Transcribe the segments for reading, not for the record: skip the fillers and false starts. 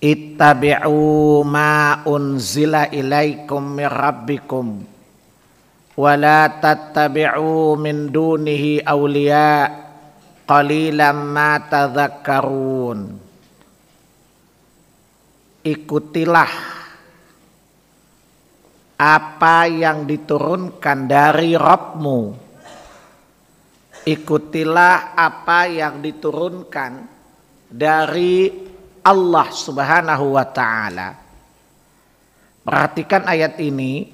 Ittabi'u ma unzila ilaikum mir rabbikum wa la tattabi'u min dunihi awliya qalilan ma tadhakkarun. Ikutilah apa yang diturunkan dari Rabbmu. Ikutilah apa yang diturunkan dari Allah Subhanahu wa ta'ala. Perhatikan ayat ini.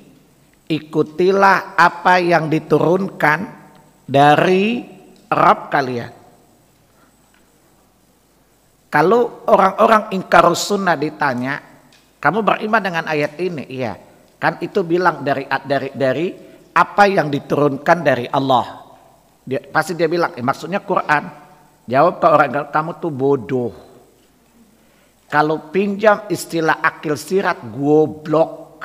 Ikutilah apa yang diturunkan dari Rabb kalian. Kalau orang-orang ingkar sunnah ditanya, kamu beriman dengan ayat ini? Iya. Kan itu bilang dari apa yang diturunkan dari Allah. Pasti dia bilang, maksudnya Quran. Jawab ke orang, kamu tuh bodoh. Kalau pinjam istilah akil sirat, goblok.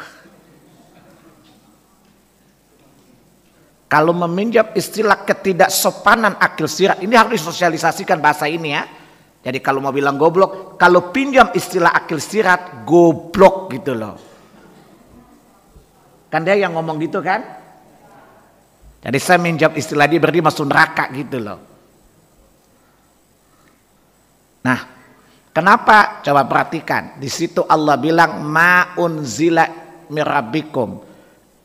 Kalau meminjam istilah ketidaksopanan akil sirat, ini harus disosialisasikan bahasa ini ya. Jadi kalau mau bilang goblok, kalau pinjam istilah akil sirat, goblok gitu loh. Kan dia yang ngomong gitu kan? Jadi saya minjam istilah dia berarti masuk neraka gitu loh. Nah, kenapa? Coba perhatikan. Di situ Allah bilang ma unzila mirabbikum.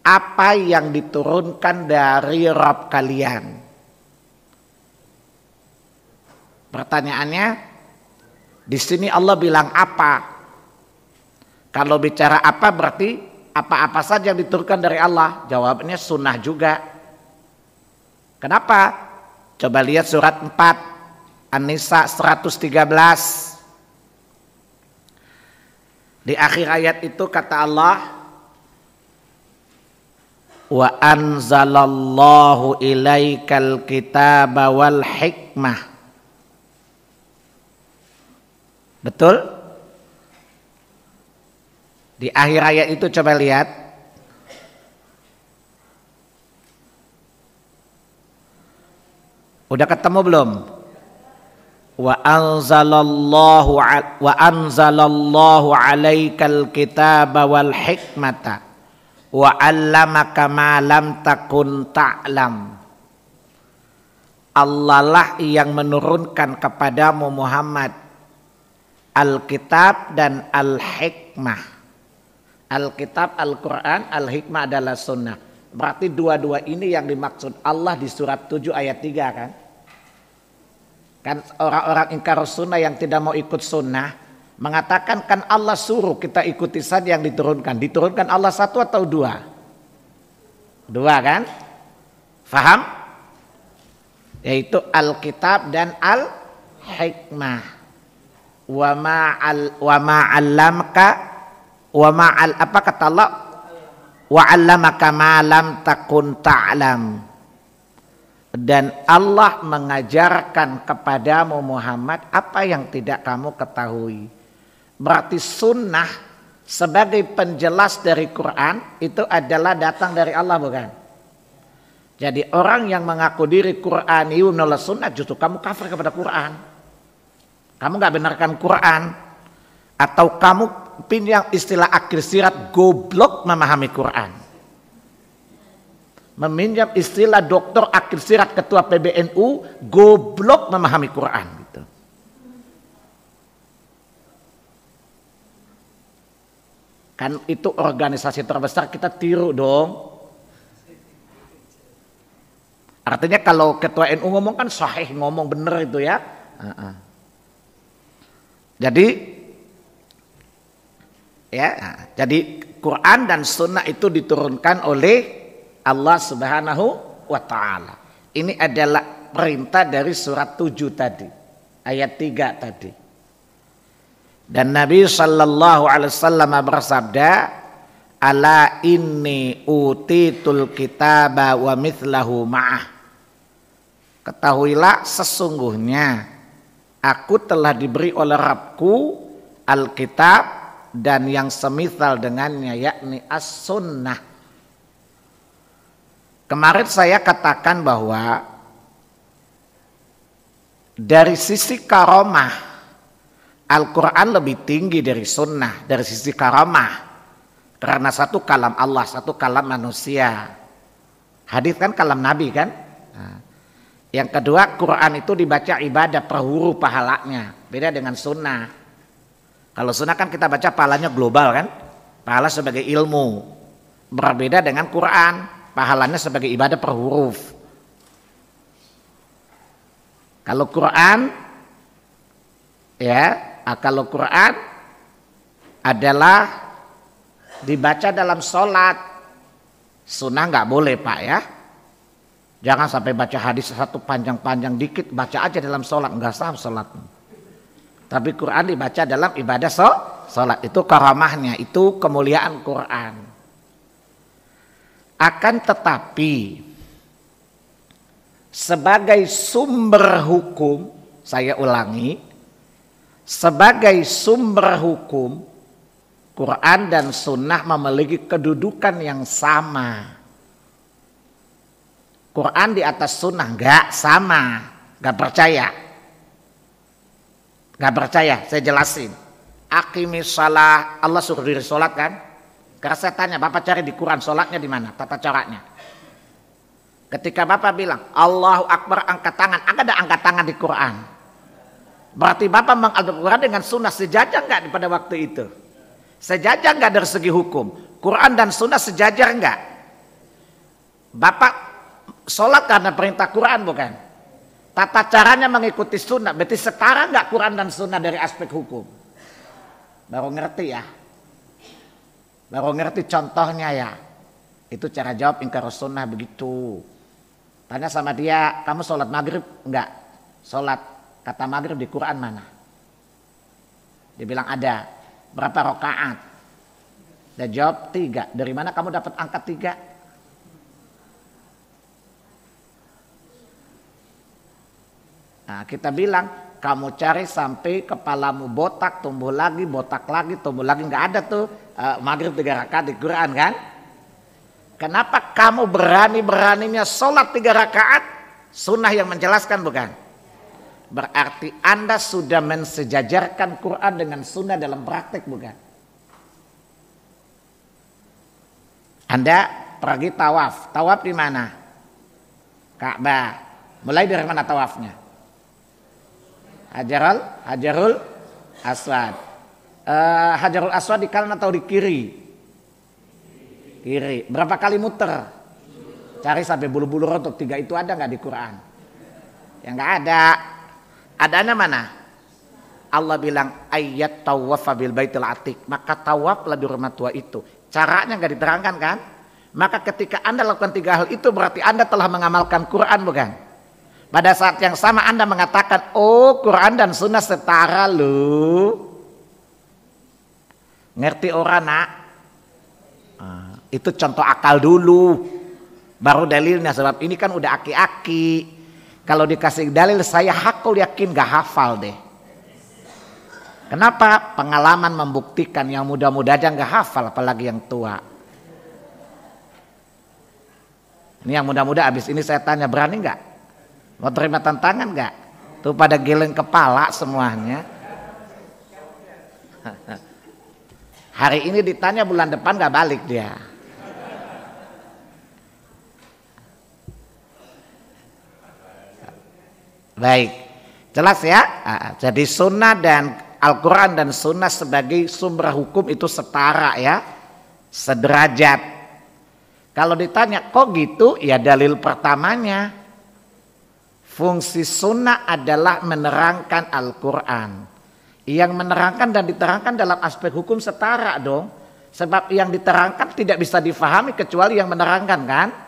Apa yang diturunkan dari Rabb kalian. Pertanyaannya, di sini Allah bilang apa? Kalau bicara apa berarti apa-apa saja yang diturunkan dari Allah. Jawabnya sunnah juga. Kenapa? Coba lihat surat 4. An-Nisa 113. Di akhir ayat itu kata Allah, wa anzalallahu ilaikal kitaba wal hikmah. Betul? Di akhir ayat itu coba lihat. Udah ketemu belum? Wa anzalallahu alaikal kitaba wal hikmata wa 'allamaka ma lam takun ta'lam. Allah lah yang menurunkan kepadamu Muhammad Alkitab dan Al-Hikmah. Alkitab Al-Quran, Al-Hikmah adalah sunnah. Berarti dua-dua ini yang dimaksud Allah di surat 7 ayat 3 kan? Kan orang-orang ingkar sunnah yang tidak mau ikut sunnah mengatakan kan Allah suruh kita ikuti saja yang diturunkan. Diturunkan Allah satu atau dua? Dua kan? Faham? Yaitu Alkitab dan Al-Hikmah. Wa apa kata Allah? Wa 'allamaka ma lam takun ta'lam. Dan Allah mengajarkan kepadamu Muhammad apa yang tidak kamu ketahui. Berarti sunnah sebagai penjelas dari Quran itu adalah datang dari Allah bukan? Jadi orang yang mengaku diri Qur'aniyun wal sunnah justru kamu kafir kepada Quran. Kamu gak benarkan Quran. Atau kamu pinjam istilah akhir sirat goblok memahami Quran. Meminjam istilah dokter akhir sirat ketua PBNU goblok memahami Quran gitu. Kan itu organisasi terbesar, kita tiru dong. Artinya kalau ketua NU ngomong kan sahih, ngomong bener itu ya. Jadi Quran dan sunnah itu diturunkan oleh Allah Subhanahu wa ta'ala. Ini adalah perintah dari surat 7 tadi. Ayat 3 tadi. Dan Nabi sallallahu alaihi wasallam bersabda, ala inni utitul kitaba wa mithlahu ma'ah. Ketahuilah sesungguhnya aku telah diberi oleh Rabbku Alkitab dan yang semisal dengannya, yakni as-sunnah. Kemarin saya katakan bahwa dari sisi karomah Al-Quran lebih tinggi dari sunnah dari sisi karamah, karena satu kalam Allah, satu kalam manusia. Hadis kan kalam Nabi kan. Nah, yang kedua, Quran itu dibaca ibadah per huruf pahalanya, beda dengan sunnah. Kalau sunnah kan kita baca pahalanya global kan, pahala sebagai ilmu, berbeda dengan Quran, pahalanya sebagai ibadah per huruf. Kalau Quran kalau Quran adalah dibaca dalam sholat, sunnah nggak boleh Pak ya. Jangan sampai baca hadis satu panjang-panjang dikit, baca aja dalam sholat, nggak sah sholat. Tapi Quran dibaca dalam ibadah sholat, itu karamahnya, itu kemuliaan Quran. Akan tetapi sebagai sumber hukum, saya ulangi, sebagai sumber hukum, Quran dan sunnah memiliki kedudukan yang sama. Quran di atas sunnah nggak sama, nggak percaya, saya jelasin. Aqimis shalah, Allah suruh diri sholat kan? Karena saya tanya, Bapak cari di Quran sholatnya di mana, tata caranya. Ketika Bapak bilang Allahu Akbar angkat tangan, ada angkat tangan di Quran. Berarti Bapak mengadop Quran dengan sunnah sejajar nggak pada waktu itu? Sejajar nggak dari segi hukum? Quran dan sunnah sejajar nggak? Bapak sholat karena perintah Quran bukan? Tata caranya mengikuti sunnah, berarti setara nggak Quran dan sunnah dari aspek hukum? Baru ngerti ya? Baru ngerti contohnya ya? Itu cara jawab ingkar sunnah begitu. Tanya sama dia, kamu sholat maghrib enggak? Sholat, kata maghrib di Quran mana? Dia bilang ada. Berapa rakaat? Dia jawab 3. Dari mana kamu dapat angka 3? Nah, kita bilang kamu cari sampai kepalamu botak, tumbuh lagi, botak lagi, tumbuh lagi. Nggak ada tuh maghrib 3 rakaat di Quran kan? Kenapa kamu berani-beraninya sholat 3 rakaat? Sunnah yang menjelaskan bukan? Berarti Anda sudah mensejajarkan Quran dengan sunnah dalam praktek bukan? Anda pergi tawaf. Tawaf di mana? Ka'bah. Mulai dari mana tawafnya? Hajarul Aswad. Hajarul Aswad di kanan atau di kiri? Kiri. Berapa kali muter? Cari sampai bulu-bulu rontok 3 itu ada nggak di Quran? Ya nggak ada. Adanya mana? Allah bilang ayat tawafa bil baitil atiq. Maka tawaflah di rumah tua itu. Caranya nggak diterangkan kan? Maka ketika Anda lakukan 3 hal itu berarti Anda telah mengamalkan Quran bukan? Pada saat yang sama Anda mengatakan, oh Quran dan sunnah setara loh. Ngerti orang nak? Itu contoh akal dulu. Baru dalilnya, sebab ini kan udah aki-aki. Kalau dikasih dalil saya hakul yakin gak hafal deh. Kenapa? Pengalaman membuktikan, yang muda-muda aja gak hafal apalagi yang tua. Ini yang muda-muda abis ini saya tanya, berani gak? Mau terima tantangan gak? Tuh pada geleng kepala semuanya. Hari ini ditanya, bulan depan gak balik dia. Baik, jelas ya. Jadi sunnah dan Al-Quran dan sunnah sebagai sumber hukum itu setara ya, sederajat. Kalau ditanya kok gitu, ya dalil pertamanya, fungsi sunnah adalah menerangkan Al-Quran. Yang menerangkan dan diterangkan dalam aspek hukum setara dong. Sebab yang diterangkan tidak bisa difahami kecuali yang menerangkan kan.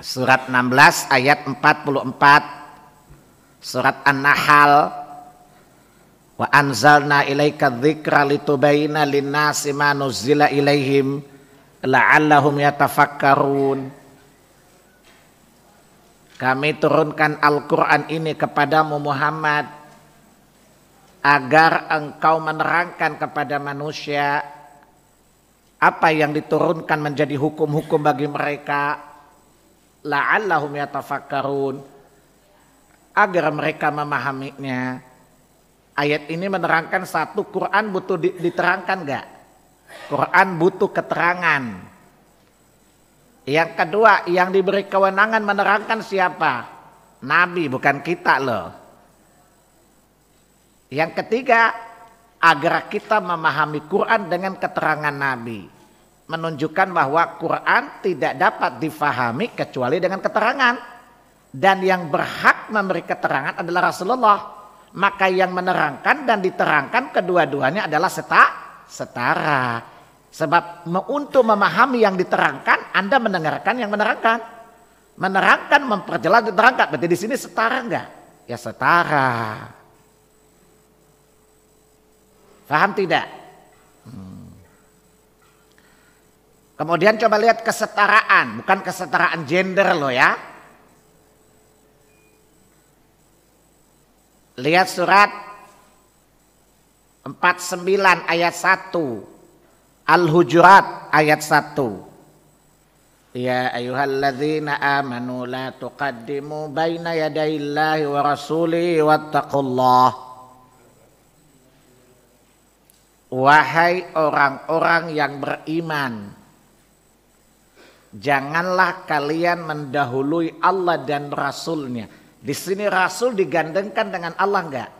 Surat 16 ayat 44, surat An-Nahl, wa anzalna ilaika dzikra litubayyina lin-nasi ma nuzzila ilaihim la'allahum yatafakkarun. Kami turunkan Al-Quran ini kepadamu Muhammad agar engkau menerangkan kepada manusia apa yang diturunkan menjadi hukum-hukum bagi mereka, la'allahum yatafakkarun, agar mereka memahaminya Ayat ini menerangkan satu, Quran butuh diterangkan enggak? Quran butuh keterangan. Yang kedua, yang diberi kewenangan menerangkan siapa? Nabi, bukan kita loh. Yang ketiga, agar kita memahami Quran dengan keterangan Nabi. Menunjukkan bahwa Quran tidak dapat difahami kecuali dengan keterangan. Dan yang berhak memberi keterangan adalah Rasulullah. Maka yang menerangkan dan diterangkan kedua-duanya adalah setara. Sebab untuk memahami yang diterangkan, Anda mendengarkan yang menerangkan. Menerangkan, memperjelas, diterangkan. Berarti di sini setara enggak? Ya setara. Paham tidak? Kemudian coba lihat kesetaraan, bukan kesetaraan gender loh ya. Lihat surat 49 ayat 1. Al-Hujurat ayat 1. Ya ayyuhalladzina amanu la tuqaddimu baina yadayillahi wa rasulihi wattaqullah. Wahai orang-orang yang beriman, janganlah kalian mendahului Allah dan Rasulnya. Di sini Rasul digandengkan dengan Allah enggak?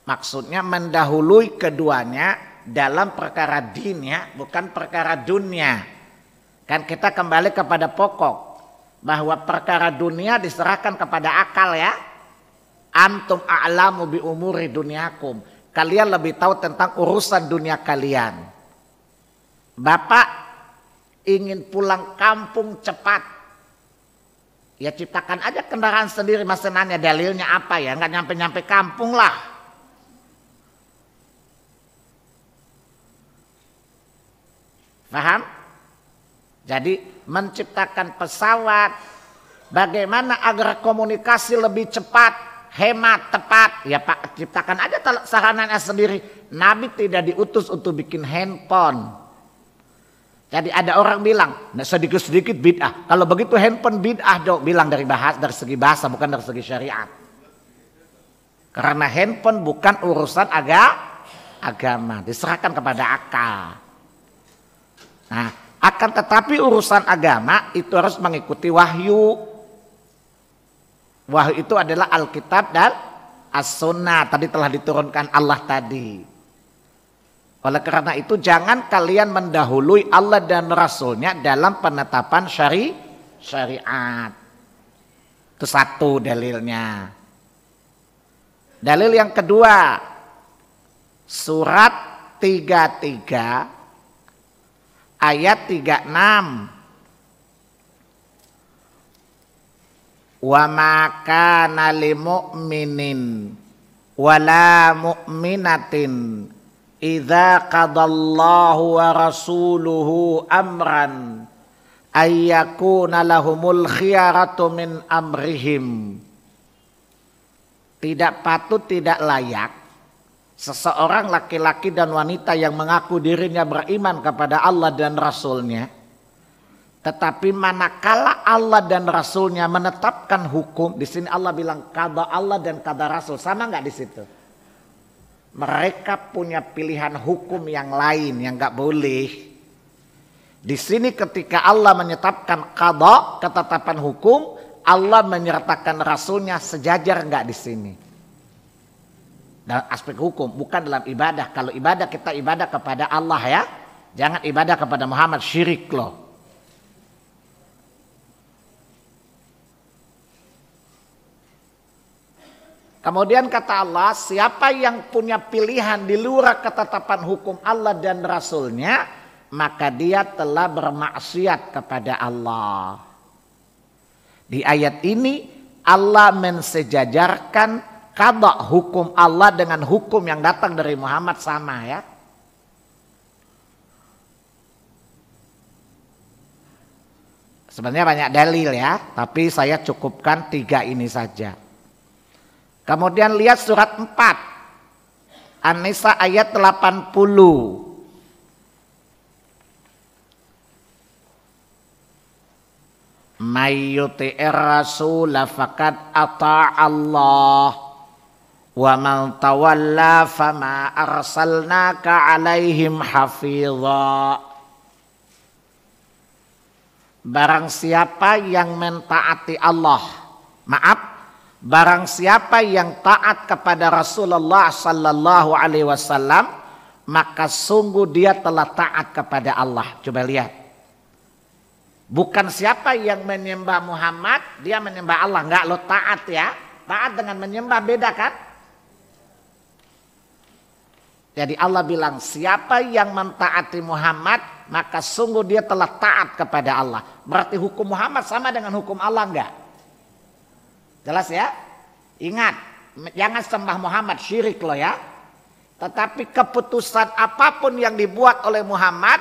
Maksudnya mendahului keduanya dalam perkara din ya, bukan perkara dunia. Kan kita kembali kepada pokok bahwa perkara dunia diserahkan kepada akal ya. Antum a'lamu bi umuri dunyakum. Kalian lebih tahu tentang urusan dunia kalian. Bapak ingin pulang kampung cepat, ya ciptakan aja kendaraan sendiri. Masa nanya dalilnya apa ya? Nggak nyampe-nyampe kampung lah. Paham? Jadi menciptakan pesawat, bagaimana agar komunikasi lebih cepat, hemat, tepat. Ya Pak, ciptakan aja sarananya sendiri. Nabi tidak diutus untuk bikin handphone. Jadi ada orang bilang, nah sedikit-sedikit bid'ah. Kalau begitu handphone bid'ah dong. Bilang dari segi bahasa, bukan dari segi syariat. Karena handphone bukan urusan agama. Diserahkan kepada akal. Nah, akan tetapi urusan agama itu harus mengikuti wahyu. Wahyu itu adalah Alkitab dan As-Sunnah. Tadi telah diturunkan Allah tadi. Oleh karena itu jangan kalian mendahului Allah dan Rasulnya dalam penetapan syariat. Itu satu dalilnya. Dalil yang kedua, surat 33 ayat 36. Wa ma kana lil mu'minin wala mu'minatin idza qadallahu wa rasuluhu amran ayyakuna lahumul khiyaratu min amrihim. Tidak patut, tidak layak seseorang laki-laki dan wanita yang mengaku dirinya beriman kepada Allah dan Rasulnya, tetapi manakala Allah dan Rasulnya menetapkan hukum, di sini Allah bilang qada Allah dan qada Rasul, sama nggak di situ? Mereka punya pilihan hukum yang lain yang nggak boleh. Di sini ketika Allah menetapkan qada, ketetapan hukum, Allah menyertakan Rasulnya sejajar nggak di sini? Dalam aspek hukum, bukan dalam ibadah. Kalau ibadah kita ibadah kepada Allah ya, jangan ibadah kepada Muhammad, syirik loh. Kemudian kata Allah, siapa yang punya pilihan di luar ketetapan hukum Allah dan Rasulnya, maka dia telah bermaksiat kepada Allah. Di ayat ini Allah mensejajarkan qada hukum Allah dengan hukum yang datang dari Muhammad sama ya. Sebenarnya banyak dalil ya, tapi saya cukupkan 3 ini saja. Kemudian lihat surat 4 An-Nisa ayat 80. May yuti'ir rasul faqad ata' Allah Wa man tawalla fama arsalnaka alaihim hafidha. Barang siapa yang mentaati Allah, barang siapa yang taat kepada Rasulullah sallallahu alaihi wasallam, maka sungguh dia telah taat kepada Allah. Coba lihat. Bukan siapa yang menyembah Muhammad, dia menyembah Allah. Enggak, lo taat ya. Taat dengan menyembah beda kan? Jadi Allah bilang siapa yang mentaati Muhammad maka sungguh dia telah taat kepada Allah. Berarti hukum Muhammad sama dengan hukum Allah enggak? Jelas ya? Ingat, jangan sembah Muhammad, syirik loh ya. Tetapi keputusan apapun yang dibuat oleh Muhammad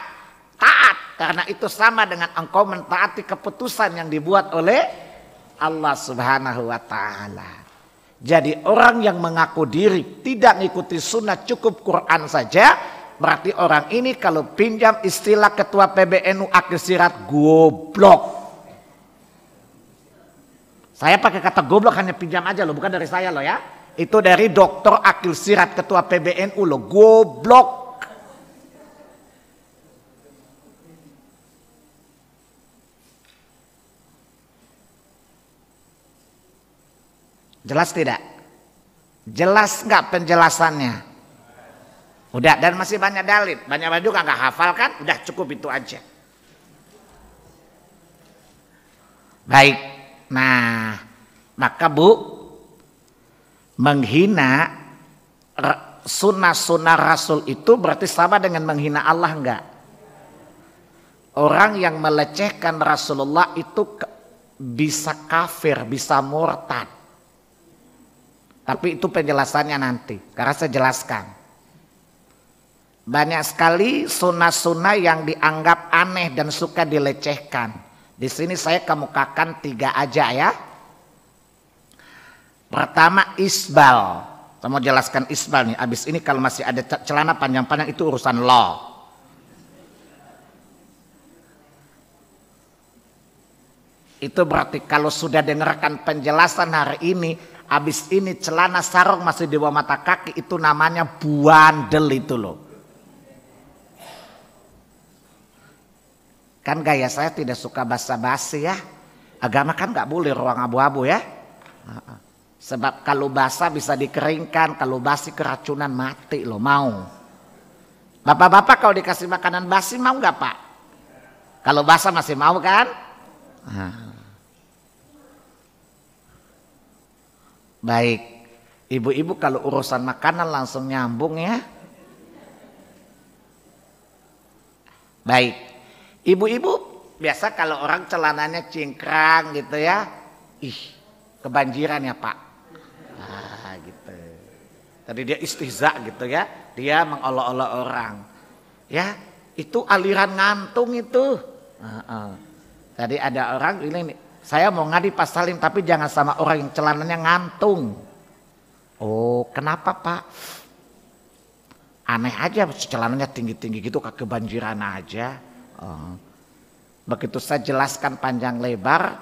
taat. Karena itu sama dengan engkau mentaati keputusan yang dibuat oleh Allah Subhanahu wa ta'ala. Jadi orang yang mengaku diri tidak mengikuti sunnah cukup Quran saja, berarti orang ini kalau pinjam istilah ketua PBNU Akhil Sirat, goblok. Saya pakai kata goblok hanya pinjam aja loh, bukan dari saya loh ya. Itu dari Dr. Akhil Sirat ketua PBNU loh, goblok. Jelas tidak? Jelas nggak penjelasannya? Udah, dan masih banyak dalil. Banyak juga nggak hafal kan? Udah cukup itu aja. Baik. Nah, maka Bu, menghina sunnah-sunnah Rasul itu berarti sama dengan menghina Allah enggak? Orang yang melecehkan Rasulullah itu bisa kafir, bisa murtad. Tapi itu penjelasannya nanti, karena saya jelaskan. Banyak sekali sunnah-sunnah yang dianggap aneh dan suka dilecehkan. Di sini saya kemukakan 3 aja ya. Pertama isbal. Saya mau jelaskan isbal nih. Abis ini kalau masih ada celana panjang-panjang itu urusan law. Itu berarti kalau sudah dengarkan penjelasan hari ini, habis ini celana sarung masih di bawah mata kaki, itu namanya buandel itu loh. Kan gaya saya tidak suka basa-basi ya. Agama kan gak boleh ruang abu-abu ya. Sebab kalau basah bisa dikeringkan, kalau basi keracunan mati loh, mau. Bapak-bapak kalau dikasih makanan basi mau gak Pak? Kalau basah masih mau kan? Baik, ibu-ibu kalau urusan makanan langsung nyambung ya. Baik, ibu-ibu biasa kalau orang celananya cingkrang gitu ya, kebanjiran ya Pak. Gitu. Tadi dia istihza gitu ya, dia mengolok-olok orang. Ya, itu aliran ngantung itu. Tadi ada orang ini, saya mau ngadi pasalin tapi jangan sama orang yang celananya ngantung. Oh, kenapa Pak? Aneh aja celananya tinggi-tinggi gitu, kebanjiran aja. Begitu saya jelaskan panjang lebar,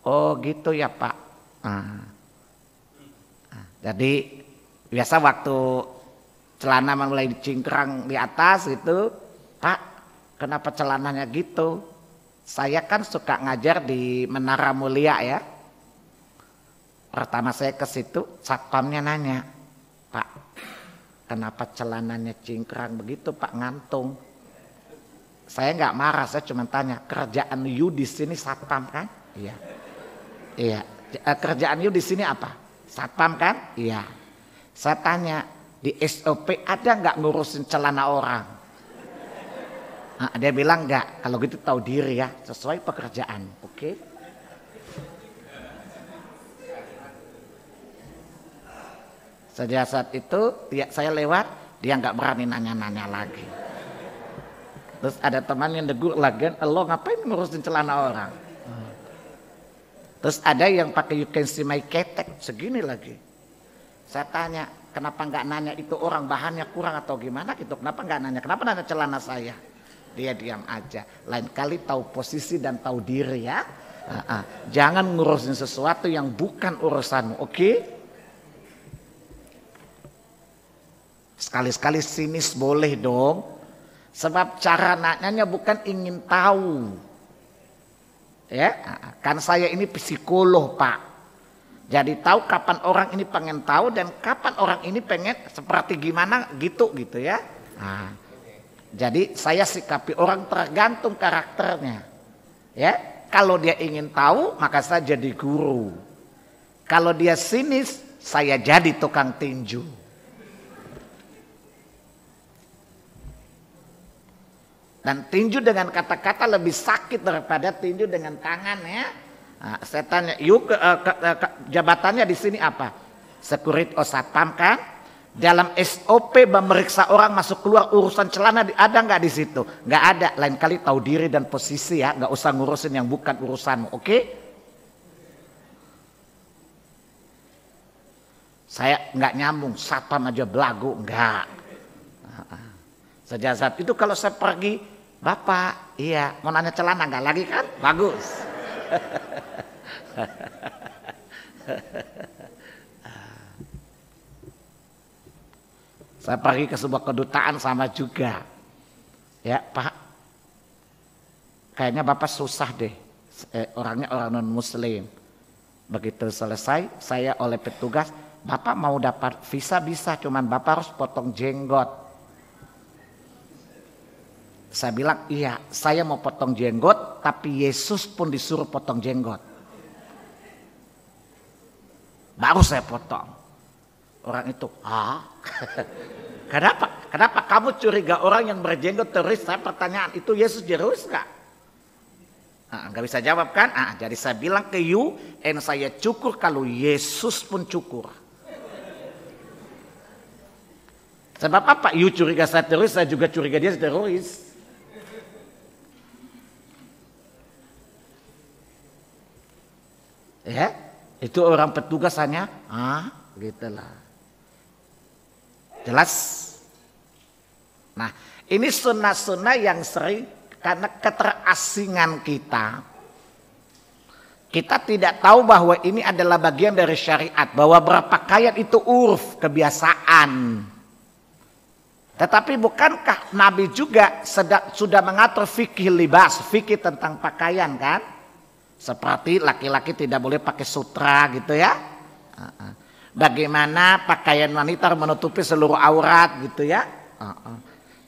oh gitu ya Pak. Jadi biasa waktu celana mulai dicingkrang di atas gitu, Pak kenapa celananya gitu? Saya kan suka ngajar di Menara Mulia ya. Pertama saya ke situ, satpamnya nanya, Pak kenapa celananya cingkrang begitu Pak, ngantung? Saya nggak marah, saya cuma tanya, kerjaan you di sini satpam kan? Iya. Iya. Kerjaan you di sini apa? Satpam kan? Iya. Saya tanya, di SOP ada nggak ngurusin celana orang? Dia bilang enggak, kalau gitu tahu diri ya, sesuai pekerjaan, oke? Sejak saat itu saya lewat, dia nggak berani nanya-nanya lagi. Terus ada teman yang negur lagi, lo ngapain ngurusin celana orang? Terus ada yang pakai you can see my ketek segini lagi. Saya tanya, kenapa nggak nanya itu orang bahannya kurang atau gimana gitu? Kenapa nggak nanya? Kenapa nanya celana saya? Dia diam aja. Lain kali tahu posisi dan tahu diri ya. Jangan ngurusin sesuatu yang bukan urusanmu, oke? Sekali-sekali sinis boleh dong. Sebab cara nanyanya bukan ingin tahu. Ya, kan saya ini psikolog, Pak. Jadi tahu kapan orang ini pengen tahu dan kapan orang ini pengen seperti gimana gitu ya. Nah, jadi saya sikapi orang tergantung karakternya. Ya, kalau dia ingin tahu maka saya jadi guru. Kalau dia sinis, saya jadi tukang tinju. Dan tinju dengan kata-kata lebih sakit daripada tinju dengan tangan ya. Nah, saya tanya, yuk jabatannya di sini apa? Security or satpam kan? Dalam SOP memeriksa orang masuk keluar urusan celana ada nggak di situ? Nggak ada. Lain kali tahu diri dan posisi ya, nggak usah ngurusin yang bukan urusanmu, oke? Saya nggak nyambung, satpam aja belagu, nggak. Sejak saat itu kalau saya pergi, Bapak, iya mau nanya celana nggak lagi kan? Bagus. Saya pergi ke sebuah kedutaan sama juga. Ya Pak, kayaknya Bapak susah deh. Orangnya orang non muslim. Begitu selesai, saya oleh petugas, Bapak mau dapat visa bisa, cuman Bapak harus potong jenggot. Saya bilang, iya saya mau potong jenggot, tapi Yesus pun disuruh potong jenggot. Baru saya potong. Orang itu, Kenapa kamu curiga orang yang berjenggot teroris? Saya pertanyaan, itu Yesus teroris gak? Gak bisa jawab kan? Jadi saya bilang ke you, saya cukur kalau Yesus pun cukur. Sebab apa? You curiga saya teroris, saya juga curiga dia teroris. Ya, itu orang petugas hanya, gitulah. Jelas? Nah, ini sunnah-sunnah yang sering karena keterasingan kita. Kita tidak tahu bahwa ini adalah bagian dari syariat, bahwa berpakaian itu urf, kebiasaan. Tetapi bukankah Nabi juga sudah mengatur fikih libas, fikih tentang pakaian kan? Seperti laki-laki tidak boleh pakai sutra gitu ya. Bagaimana pakaian wanita menutupi seluruh aurat gitu ya.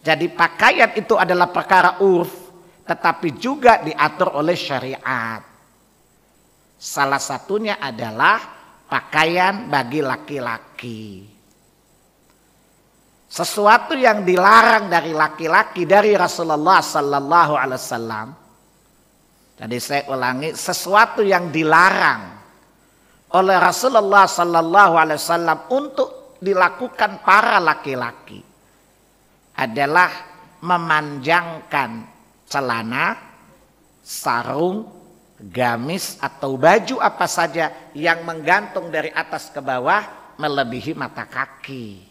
Jadi pakaian itu adalah perkara urf, tetapi juga diatur oleh syariat. Salah satunya adalah pakaian bagi laki-laki. Sesuatu yang dilarang dari laki-laki dari Rasulullah Sallallahu Alaihi Wasallam. Jadi saya ulangi, sesuatu yang dilarang oleh Rasulullah Sallallahu Alaihi Wasallam untuk dilakukan para laki-laki adalah memanjangkan celana, sarung, gamis atau baju apa saja yang menggantung dari atas ke bawah melebihi mata kaki.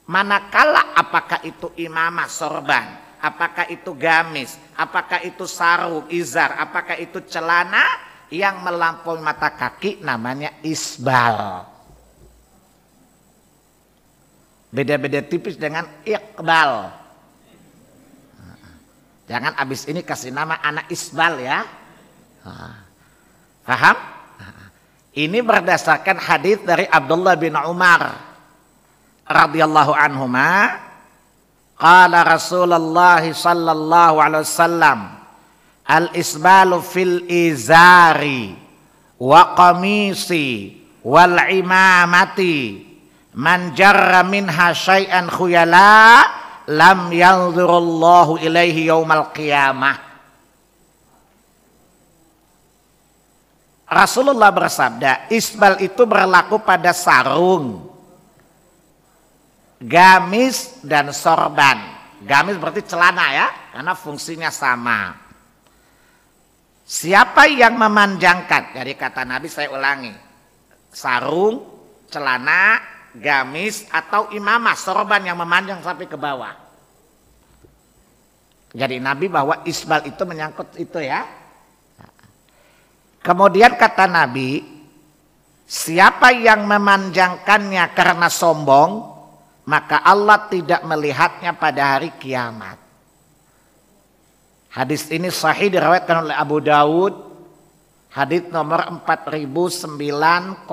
Manakala apakah itu imamah sorban, apakah itu gamis, apakah itu sarung, izar, apakah itu celana yang melampaui mata kaki namanya isbal. Beda-beda tipis dengan iqbal. Jangan abis ini kasih nama anak isbal ya. Paham? Ini berdasarkan hadis dari Abdullah bin Umar radhiyallahu anhuma. Qala Rasulullah sallallahu alaihi wasallam, al-isbalu fil izari wa qamisi wal imamati man jarra minha syai'an khuyala lam yanzurullahu ilaihi yaumal qiyamah. Rasulullah bersabda, isbal itu berlaku pada sarung, gamis dan sorban. Gamis berarti celana ya, karena fungsinya sama. Siapa yang memanjangkan, jadi kata Nabi saya ulangi, sarung, celana, gamis atau imamah, sorban yang memanjang sampai ke bawah. Jadi Nabi bahwa isbal itu menyangkut itu ya. Kemudian kata Nabi, siapa yang memanjangkannya karena sombong, maka Allah tidak melihatnya pada hari kiamat. Hadis ini sahih diriwayatkan oleh Abu Dawud, hadis nomor 4904.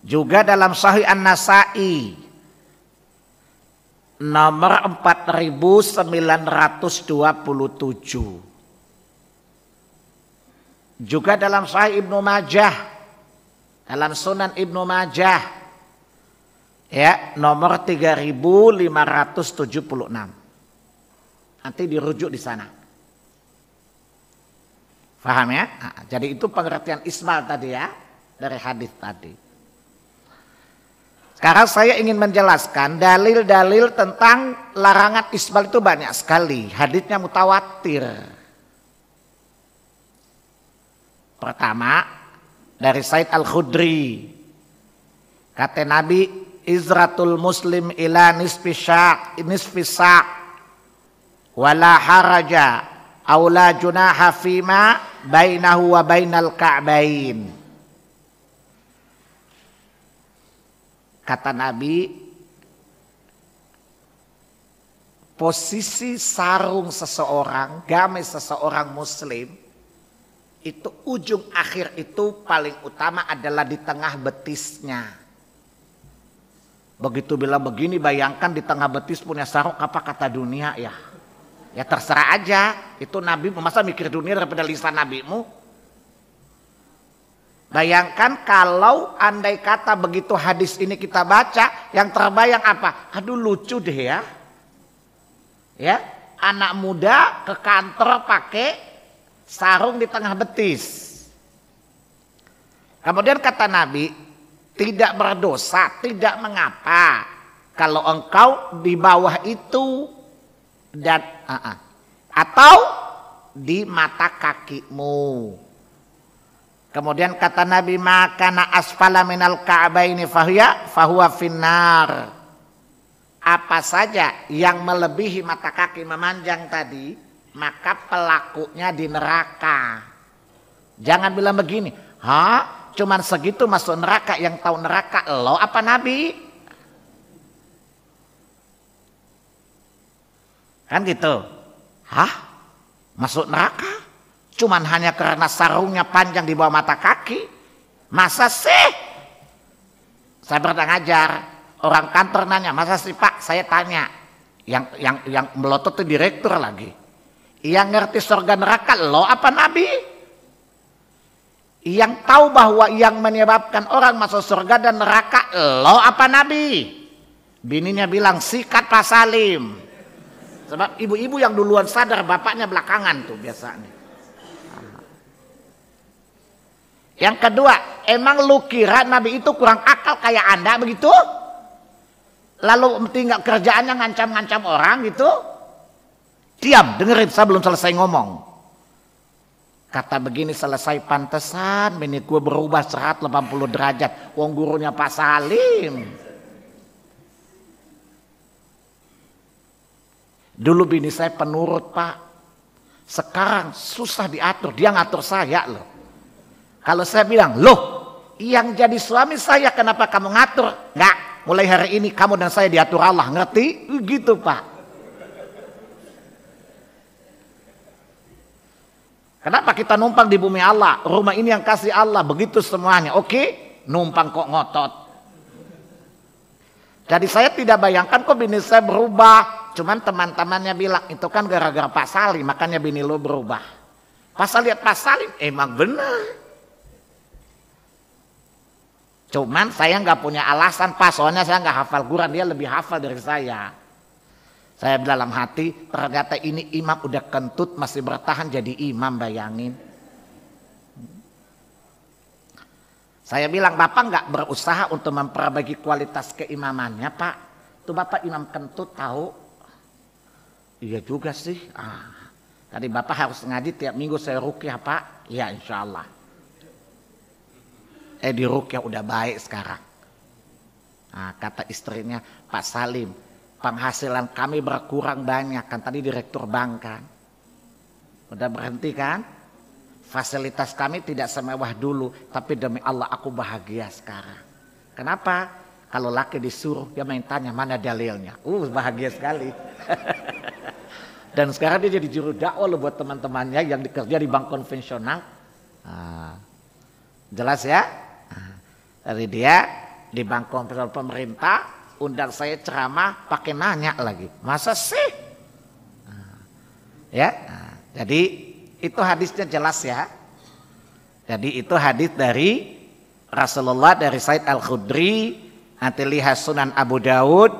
Juga dalam Sahih An-Nasa'i nomor 4927. Juga dalam Sahih Ibnu Majah, dalam Sunan Ibnu Majah, ya, nomor 3576. Nanti dirujuk di sana. Faham ya? Nah, jadi itu pengertian isbal tadi ya, dari hadis tadi. Sekarang saya ingin menjelaskan dalil-dalil tentang larangan isbal itu banyak sekali. Hadisnya mutawatir. Pertama, dari Said Al-Khudri. Kata Nabi, izratul muslim ila nisfi sa' wala haraja aw la junaha fima bainahu wa bainal ka'bain. Kata Nabi, posisi sarung seseorang, gamis seseorang muslim, itu ujung akhir itu paling utama adalah di tengah betisnya. Begitu bilang begini, bayangkan di tengah betis punya sarung, apa kata dunia ya? Ya terserah aja, itu Nabi, masa mikir dunia daripada lisan nabimu? Bayangkan kalau andai kata begitu hadis ini kita baca, yang terbayang apa? Aduh lucu deh ya. Ya, anak muda ke kantor pakai sarung di tengah betis. Kemudian kata Nabi, tidak berdosa, tidak mengapa kalau engkau di bawah itu dan atau di mata kakimu. Kemudian kata Nabi, makana asfala minal ka'baini fahuwa finnar. Apa saja yang melebihi mata kaki memanjang tadi, maka pelakunya di neraka. Jangan bilang begini, cuman segitu masuk neraka, yang tahu neraka lo apa Nabi? Kan gitu. Masuk neraka? Cuman hanya karena sarungnya panjang di bawah mata kaki? Masa sih? Saya pernah ngajar, orang kantor nanya, masa sih Pak? Saya tanya, yang melotot itu direktur lagi. Yang ngerti surga neraka lo apa Nabi? Yang tahu bahwa yang menyebabkan orang masuk surga dan neraka lo apa Nabi? Bininya bilang, sikat Pak Salim. Sebab ibu-ibu yang duluan sadar, bapaknya belakangan tuh biasanya. Yang kedua, emang lu kira Nabi itu kurang akal kayak Anda begitu? Lalu tinggal kerjaannya ngancam-ngancam orang gitu? Diam, dengerin, saya belum selesai ngomong. Kata begini, selesai pantesan bini gue berubah 180 derajat. Wong gurunya Pak Salim. Dulu bini saya penurut Pak. Sekarang susah diatur, dia ngatur saya loh. Kalau saya bilang, loh yang jadi suami saya kenapa kamu ngatur? Enggak, mulai hari ini kamu dan saya diatur Allah, ngerti? Gitu Pak. Kenapa kita numpang di bumi Allah? Rumah ini yang kasih Allah, begitu semuanya. Oke, numpang kok ngotot. Jadi saya tidak bayangkan kok bini saya berubah. Cuman teman-temannya bilang, itu kan gara-gara Pak Salim, makanya bini lo berubah. Pas saya lihat Pak Salim, emang benar. Cuman saya nggak punya alasan Pak, soalnya saya nggak hafal Quran, dia lebih hafal dari saya. Saya dalam hati, ternyata ini imam udah kentut masih bertahan jadi imam, bayangin. Saya bilang, Bapak nggak berusaha untuk memperbaiki kualitas keimamannya Pak? Tuh Bapak imam kentut tahu? Iya juga sih. Tadi Bapak harus ngaji tiap minggu saya ruqyah Pak? Iya insya Allah. Di ruqyah udah baik sekarang. Kata istrinya, Pak Salim, penghasilan kami berkurang banyak, kan tadi direktur bank kan. Udah berhenti kan? fasilitas kami tidak semewah dulu, tapi demi Allah aku bahagia sekarang. Kenapa? Kalau laki disuruh dia main tanya mana dalilnya. Bahagia sekali. Dan sekarang dia jadi juru dakwah loh buat teman-temannya yang bekerja di bank konvensional. Jelas ya? Dari dia di bank konvensional pemerintah undang saya ceramah pakai nanya lagi. Masa sih? Ya. Jadi itu hadisnya jelas ya. Jadi itu hadis dari Rasulullah dari Said Al-Khudri. Nanti lihat Sunan Abu Daud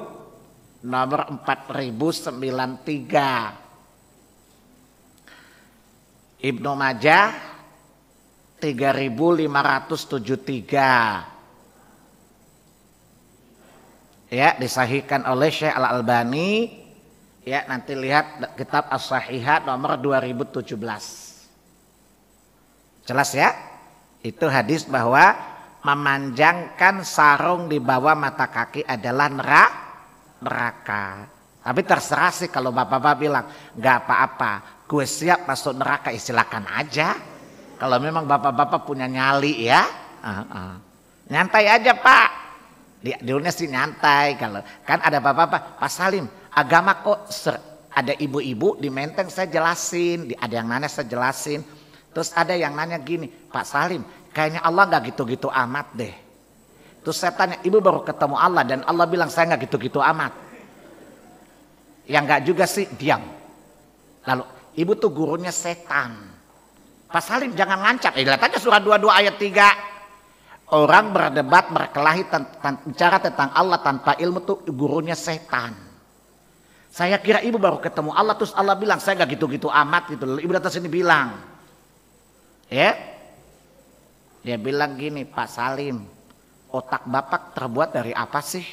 nomor 4093. Ibnu Majah 3573. Ya, disahihkan oleh Syekh Al-Albani. Ya, nanti lihat kitab As-Sahihat nomor 2017. Jelas ya? Itu hadis bahwa memanjangkan sarung di bawah mata kaki adalah neraka. Tapi terserah sih kalau bapak-bapak bilang nggak apa-apa, gue siap masuk neraka, silakan aja. Kalau memang bapak-bapak punya nyali ya, nyantai aja pak. Di dunia sih nyantai. Kalau kan ada bapak-bapak, Pak Salim, agama kok ada ibu-ibu di Menteng saya jelasin, ada yang nanya saya jelasin. Terus ada yang nanya gini, Pak Salim, kayaknya Allah nggak gitu-gitu amat deh. Terus saya tanya, ibu baru ketemu Allah dan Allah bilang saya nggak gitu-gitu amat. Yang nggak juga sih diam. Lalu ibu tuh gurunya setan. Pak Salim jangan ngancam. Lihat aja surah 22 ayat 3. Orang berdebat berkelahi bicara tentang Allah tanpa ilmu tuh gurunya setan. Saya kira ibu baru ketemu Allah terus Allah bilang saya nggak gitu-gitu amat gitu. Ibu datang sini bilang. Ya, dia bilang gini, Pak Salim, otak bapak terbuat dari apa sih?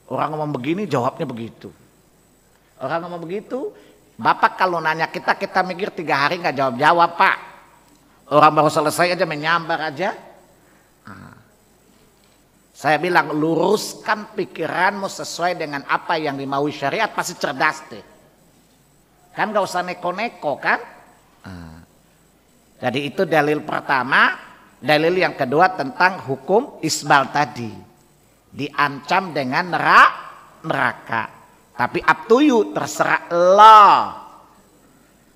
Orang ngomong begini, jawabnya begitu. Orang ngomong begitu, bapak kalau nanya kita mikir 3 hari nggak jawab-jawab pak. Orang baru selesai aja menyambar aja. Saya bilang luruskan pikiranmu sesuai dengan apa yang dimaui syariat pasti cerdas deh. Kan nggak usah neko-neko kan? Jadi itu dalil pertama. Dalil yang kedua tentang hukum isbal tadi. Diancam dengan neraka. Tapi up to you, terserah lo.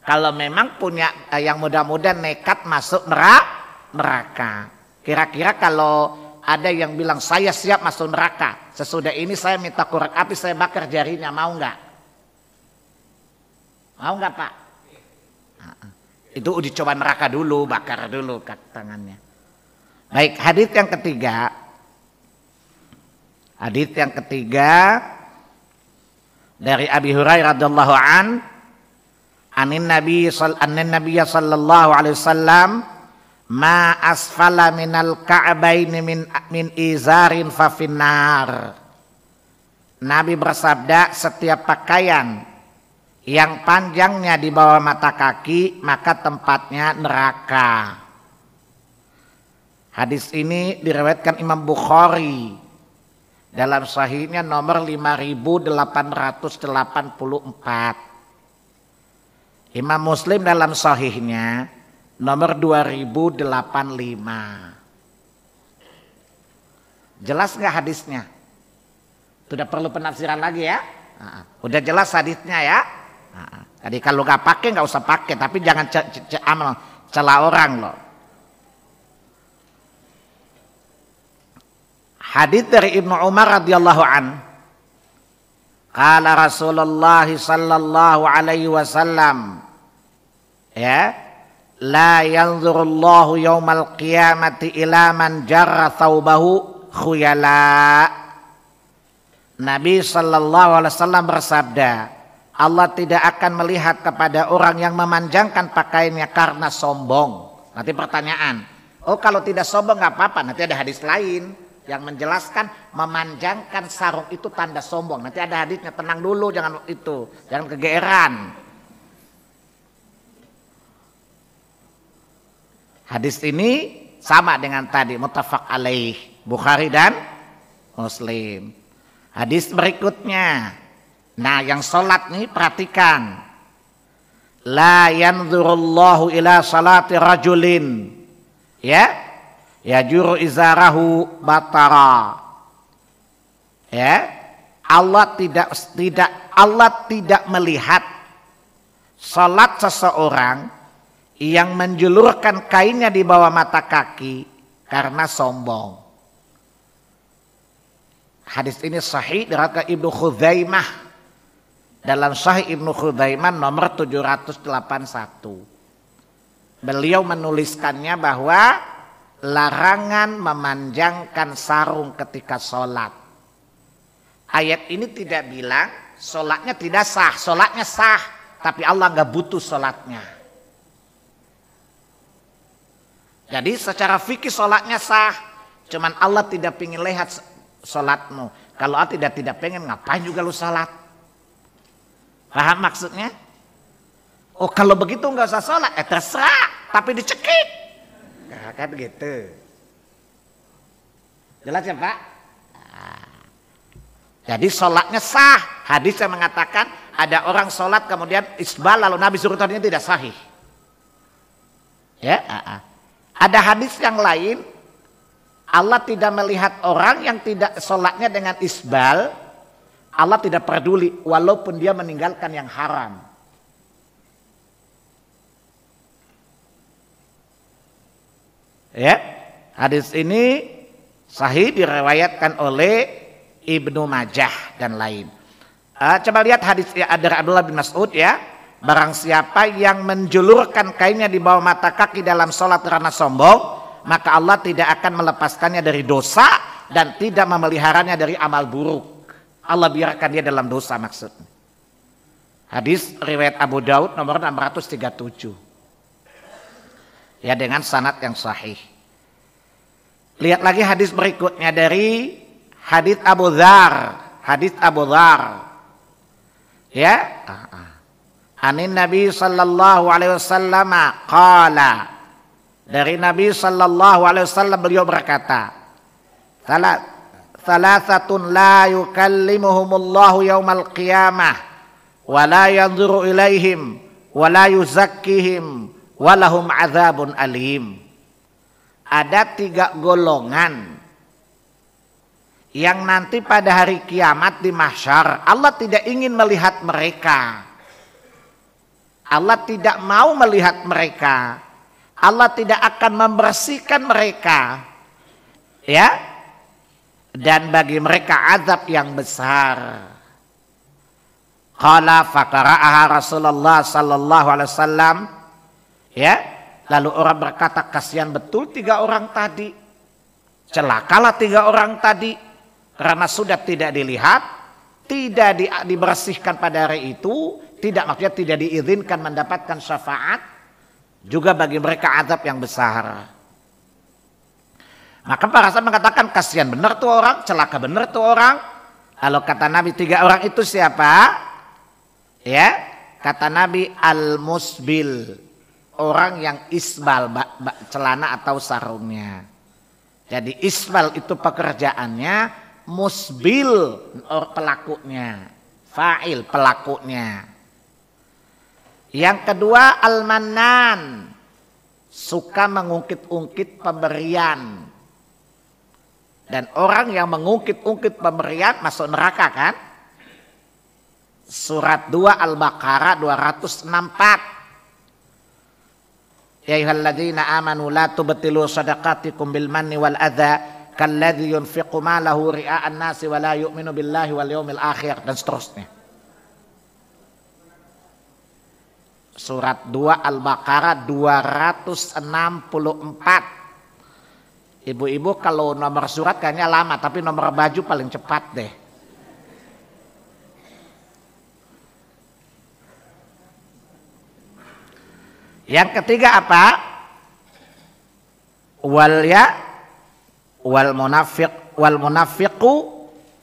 Kalau memang punya yang muda-muda nekat masuk neraka. Kira-kira kalau ada yang bilang saya siap masuk neraka. Sesudah ini saya minta korek api, saya bakar jarinya, mau nggak? Mau nggak pak? Itu uji coba neraka dulu, bakar dulu tangannya. Baik, hadits yang ketiga. Hadits yang ketiga dari Abi Hurairah radhiyallahu anin Nabi sallallahu alaihi wasallam ma asfala minal ka'baini min izarin fa finnar. Nabi bersabda setiap pakaian yang panjangnya di bawah mata kaki maka tempatnya neraka. Hadis ini diriwayatkan Imam Bukhari dalam sahihnya nomor 5884. Imam Muslim dalam sahihnya nomor 2085. Jelas nggak hadisnya? Tidak perlu penafsiran lagi ya? Udah jelas hadisnya ya? Jadi kalau nggak pakai nggak usah pakai, tapi jangan celah orang loh. Hadits dari Ibnu Umar radhiyallahu an. Qala Rasulullah sallallahu alaihi wasallam, ya, la yanzurullahu yaumal qiyamati ila man jarra thawbahu khuyala. Nabi sallallahu alaihi wasallam bersabda, Allah tidak akan melihat kepada orang yang memanjangkan pakaiannya karena sombong. Nanti pertanyaan, oh kalau tidak sombong nggak apa-apa. Nanti ada hadis lain yang menjelaskan memanjangkan sarung itu tanda sombong. Nanti ada hadisnya, tenang dulu, jangan itu, jangan kegeeran. Hadis ini sama dengan tadi, muttafaq alaih, Bukhari dan Muslim. Hadis berikutnya. Nah yang sholat nih perhatikan. La yanzurullahu ila salati rajulin ya yajuru izarahu batara. Ya, Allah tidak melihat salat seseorang yang menjulurkan kainnya di bawah mata kaki karena sombong. Hadis ini sahih diriwayatkan Ibnu Khuzaimah dalam Sahih Ibnu Khuzaimah nomor 781. Beliau menuliskannya bahwa larangan memanjangkan sarung ketika sholat. Ayat ini tidak bilang sholatnya tidak sah, sholatnya sah, tapi Allah nggak butuh sholatnya. Jadi secara fikih sholatnya sah, cuman Allah tidak pengen lihat sholatmu. Kalau Allah tidak pengen, ngapain juga lu sholat? Paham maksudnya? Oh kalau begitu nggak usah sholat, terserah, tapi dicekik. Nah, kan gitu. Jelas ya Pak? Jadi sholatnya sah. Hadis yang mengatakan ada orang sholat kemudian isbal lalu Nabi suruh tadinya tidak sahih. Ya, ada hadis yang lain Allah tidak melihat orang yang tidak sholatnya dengan isbal. Allah tidak peduli walaupun dia meninggalkan yang haram. Ya, hadis ini sahih diriwayatkan oleh Ibnu Majah dan lain. Coba lihat hadis ya, dari Abdullah bin Mas'ud ya. Barang siapa yang menjulurkan kainnya di bawah mata kaki dalam sholat karena sombong, maka Allah tidak akan melepaskannya dari dosa dan tidak memeliharanya dari amal buruk. Allah biarkan dia dalam dosa maksudnya. Hadis riwayat Abu Daud nomor 637. Ya dengan sanad yang sahih. Lihat lagi hadis berikutnya dari hadits Abu Dzar, ya, anin Nabi sallallahu alaihi wasallam qala, dari Nabi sallallahu alaihi wasallam beliau berkata, salasatun la yukallimuhumullahu yaumal qiyamah wa la yanzuru ilaihim wa la yuzakkihim wa lahum adzabun alim. Ada 3 golongan yang nanti pada hari kiamat di mahsyar Allah tidak ingin melihat mereka. Allah tidak mau melihat mereka. Allah tidak akan membersihkan mereka. Ya. Dan bagi mereka azab yang besar. Qala faqara'aha Rasulullah sallallahu alaihi wasallam. Ya. Lalu orang berkata, kasihan betul 3 orang tadi. Celakalah 3 orang tadi. Karena sudah tidak dilihat, tidak dibersihkan pada hari itu, maksudnya tidak diizinkan mendapatkan syafaat, juga bagi mereka azab yang besar. Maka para sahabat mengatakan kasihan benar tuh orang, celaka benar tuh orang. Lalu kata Nabi 3 orang itu siapa? Ya, kata Nabi al-musbil, orang yang isbal celana atau sarungnya. Jadi isbal itu pekerjaannya, musbil pelakunya, fa'il pelakunya. Yang kedua al-mannan, suka mengungkit-ungkit pemberian. Dan orang yang mengungkit-ungkit pemberian masuk neraka kan? Surat 2 Al-Baqarah 264. Ya ayyuhalladzina amanu la tubtilu shadaqatikum bil manni wal adza kalladzi yunfiqu malahu ria'an nasi wa la yu'minu billahi wal yawmil akhir, dan seterusnya. Surat 2 Al-Baqarah 264. Ibu-ibu kalau nomor surat kayaknya lama, tapi nomor baju paling cepat deh. Yang ketiga apa? Wal munafiqu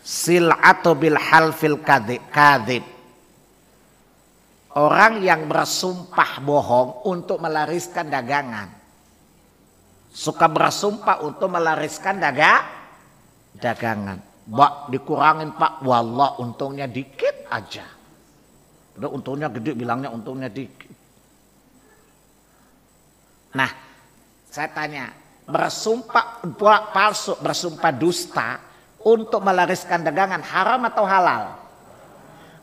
sil'atu bil halfil kadzib. Orang yang bersumpah bohong untuk melariskan dagangan. Suka bersumpah untuk melariskan dagangan. Pak, dikurangin Pak, wallah untungnya dikit aja. Udah untungnya gede bilangnya untungnya dikit. Nah, saya tanya, bersumpah palsu, bersumpah dusta untuk melariskan dagangan haram atau halal?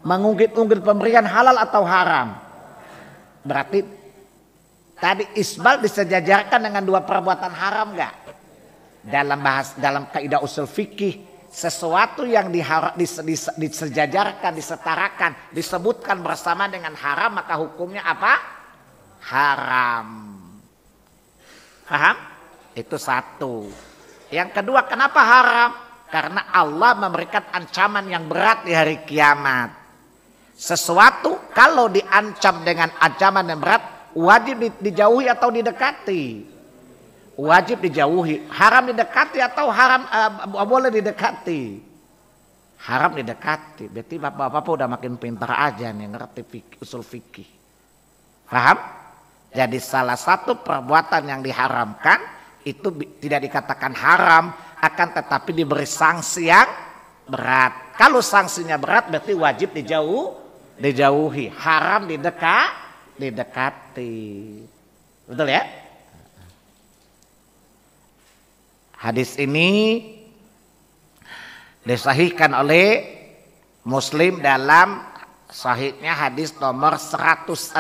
Mengungkit-ungkit pemberian halal atau haram? Berarti tadi isbal disejajarkan dengan dua perbuatan haram enggak? Dalam kaidah usul fikih, sesuatu yang disejajarkan, disetarakan, disebutkan bersama dengan haram, maka hukumnya apa? Haram. Paham? Itu satu. Yang kedua, kenapa haram? Karena Allah memberikan ancaman yang berat di hari kiamat. Sesuatu kalau diancam dengan ancaman yang berat, wajib dijauhi atau didekati? Wajib dijauhi. Haram didekati atau haram boleh didekati? Haram didekati. Berarti bapak-bapak udah makin pintar aja nih, ngerti usul fikih. Paham? Jadi salah satu perbuatan yang diharamkan itu tidak dikatakan haram, akan tetapi diberi sanksi yang berat. Kalau sanksinya berat berarti wajib dijauhi. Haram didekati. Betul ya? Hadis ini disahihkan oleh Muslim dalam sahihnya hadis nomor 106.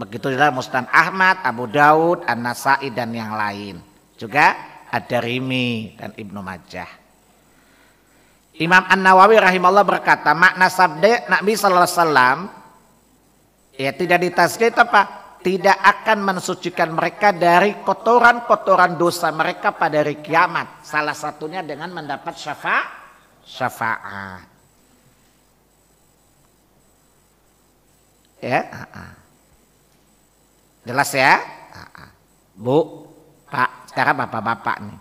Begitu juga Musnad Ahmad, Abu Daud, An-Nasai dan yang lain. Juga Ad-Darimi dan Ibnu Majah. Imam An-Nawawi rahimahullah berkata, makna sabda Nabi sallallahu alaihi wasallam ya tidak ditazkiyah apa? Tidak akan mensucikan mereka dari kotoran-kotoran dosa mereka pada hari kiamat. Salah satunya dengan mendapat syafaat. Ya, jelas ya, Bu, Pak, sekarang bapak-bapak nih.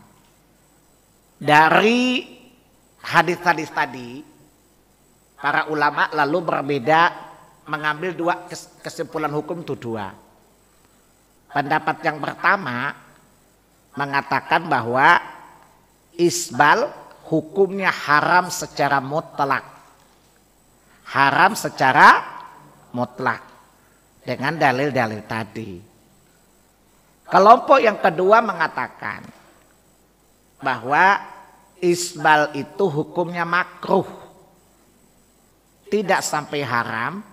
Dari hadis-hadis tadi, para ulama lalu berbeda, mengambil dua kesimpulan hukum itu dua. Pendapat yang pertama mengatakan bahwa isbal hukumnya haram secara mutlak. Haram secara mutlak. Dengan dalil-dalil tadi. Kelompok yang kedua mengatakan bahwa isbal itu hukumnya makruh. Tidak sampai haram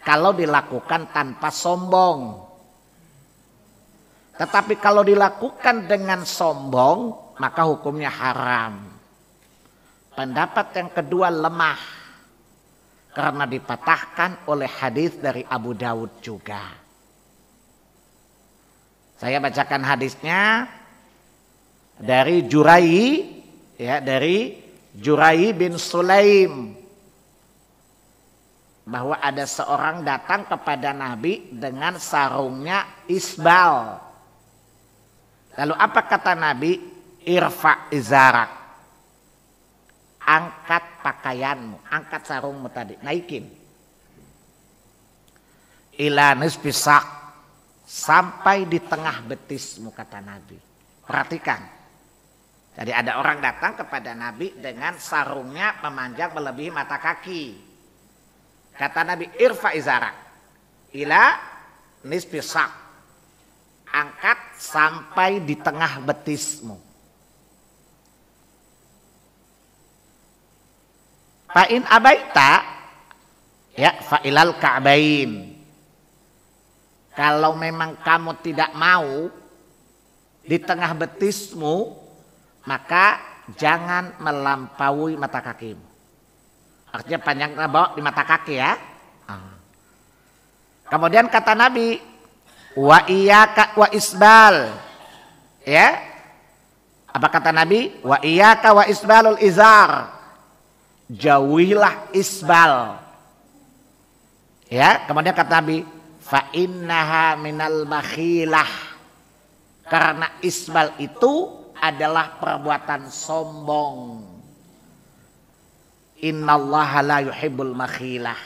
kalau dilakukan tanpa sombong. Tetapi kalau dilakukan dengan sombong maka hukumnya haram. Pendapat yang kedua lemah. Karena dipatahkan oleh hadis dari Abu Daud juga. Saya bacakan hadisnya dari Jurai, ya, dari Jurai bin Sulaim, bahwa ada seorang datang kepada Nabi dengan sarungnya isbal. Lalu apa kata Nabi? Irfa izarak. Angkat pakaianmu, angkat sarungmu tadi, naikin. Ila nisfi sak, sampai di tengah betismu, kata Nabi. Perhatikan. Jadi ada orang datang kepada Nabi dengan sarungnya memanjang melebihi mata kaki. Kata Nabi, irfa izarak ila nisfi sak, angkat sampai di tengah betismu. Fa'in abaita ya fa'ilal ka'bain. Kalau memang kamu tidak mau di tengah betismu, maka jangan melampaui mata kakimu. Artinya panjangnya bawa di mata kaki ya. Kemudian kata Nabi, wa iyyaka wa isbal. Ya. Apa kata Nabi? Wa iyyaka wa isbalul izar. Jauhilah isbal. Ya, kemudian kata Nabi, fa innaha minal makhilah. Karena isbal itu adalah perbuatan sombong. Innallaha la yuhibbul makhilah.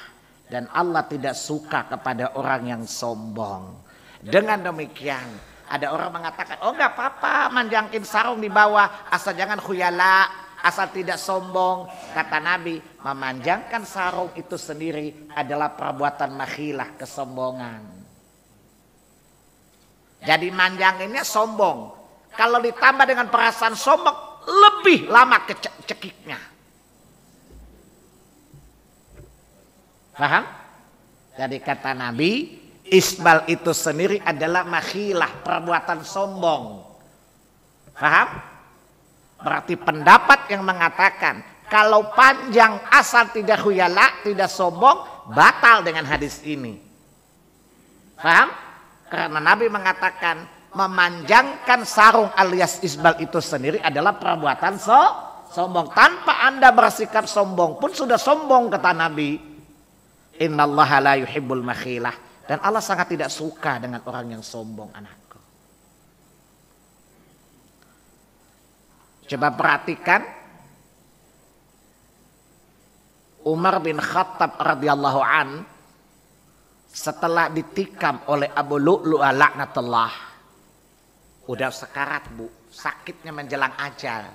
Dan Allah tidak suka kepada orang yang sombong. Dengan demikian, ada orang mengatakan, oh enggak apa-apa manjangkin sarung di bawah, asal jangan khuyala. Asal tidak sombong. Kata Nabi, memanjangkan sarung itu sendiri adalah perbuatan makhilah, kesombongan. Jadi manjanginnya sombong. Kalau ditambah dengan perasaan sombong, lebih lama cekiknya. Paham? Jadi kata Nabi, isbal itu sendiri adalah makhilah, perbuatan sombong. Paham? Berarti pendapat yang mengatakan kalau panjang asal tidak khuyala, tidak sombong, batal dengan hadis ini. Paham? Karena Nabi mengatakan memanjangkan sarung alias isbal itu sendiri adalah perbuatan sombong. Tanpa Anda bersikap sombong pun sudah sombong, kata Nabi. Innallaha la yuhibbul makhilah. Dan Allah sangat tidak suka dengan orang yang sombong, anakku. Coba perhatikan Umar bin Khattab radhiyallahu an setelah ditikam oleh Abu Lu'lu'ah laknatullah. Udah sekarat, Bu, sakitnya menjelang ajal.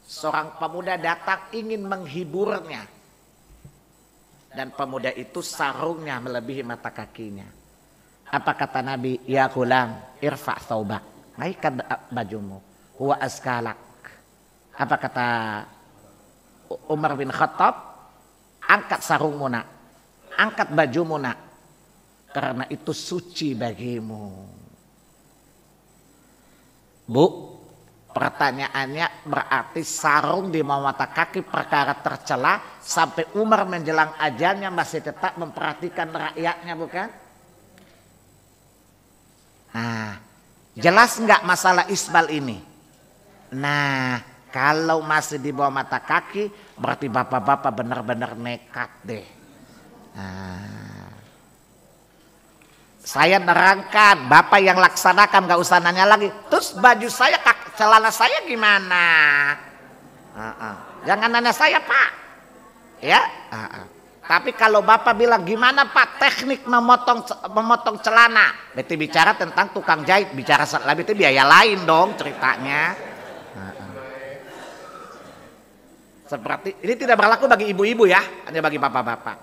Seorang pemuda datang ingin menghiburnya. Dan pemuda itu sarungnya melebihi mata kakinya. Apa kata Nabi? Ya gulam, irfa' thawbak. Naikkan bajumu. Huwa askalak. Apa kata Umar bin Khattab? Angkat sarungmu nak. Angkat bajumu nak. Karena itu suci bagimu. Bu, pertanyaannya berarti sarung di bawah mata kaki perkara tercela sampai Umar menjelang ajalnya masih tetap memperhatikan rakyatnya, bukan? Nah, jelas nggak masalah isbal ini? Nah, kalau masih di bawah mata kaki berarti bapak-bapak benar-benar nekat deh. Nah, saya nerangkan, bapak yang laksanakan nggak usah nanya lagi. Terus baju saya, celana saya gimana? Jangan nanya saya, Pak. Ya, tapi kalau bapak bilang gimana Pak teknik memotong celana, berarti bicara tentang tukang jahit, bicara lebih itu biaya lain dong ceritanya. Seperti ini tidak berlaku bagi ibu-ibu ya, hanya bagi bapak-bapak.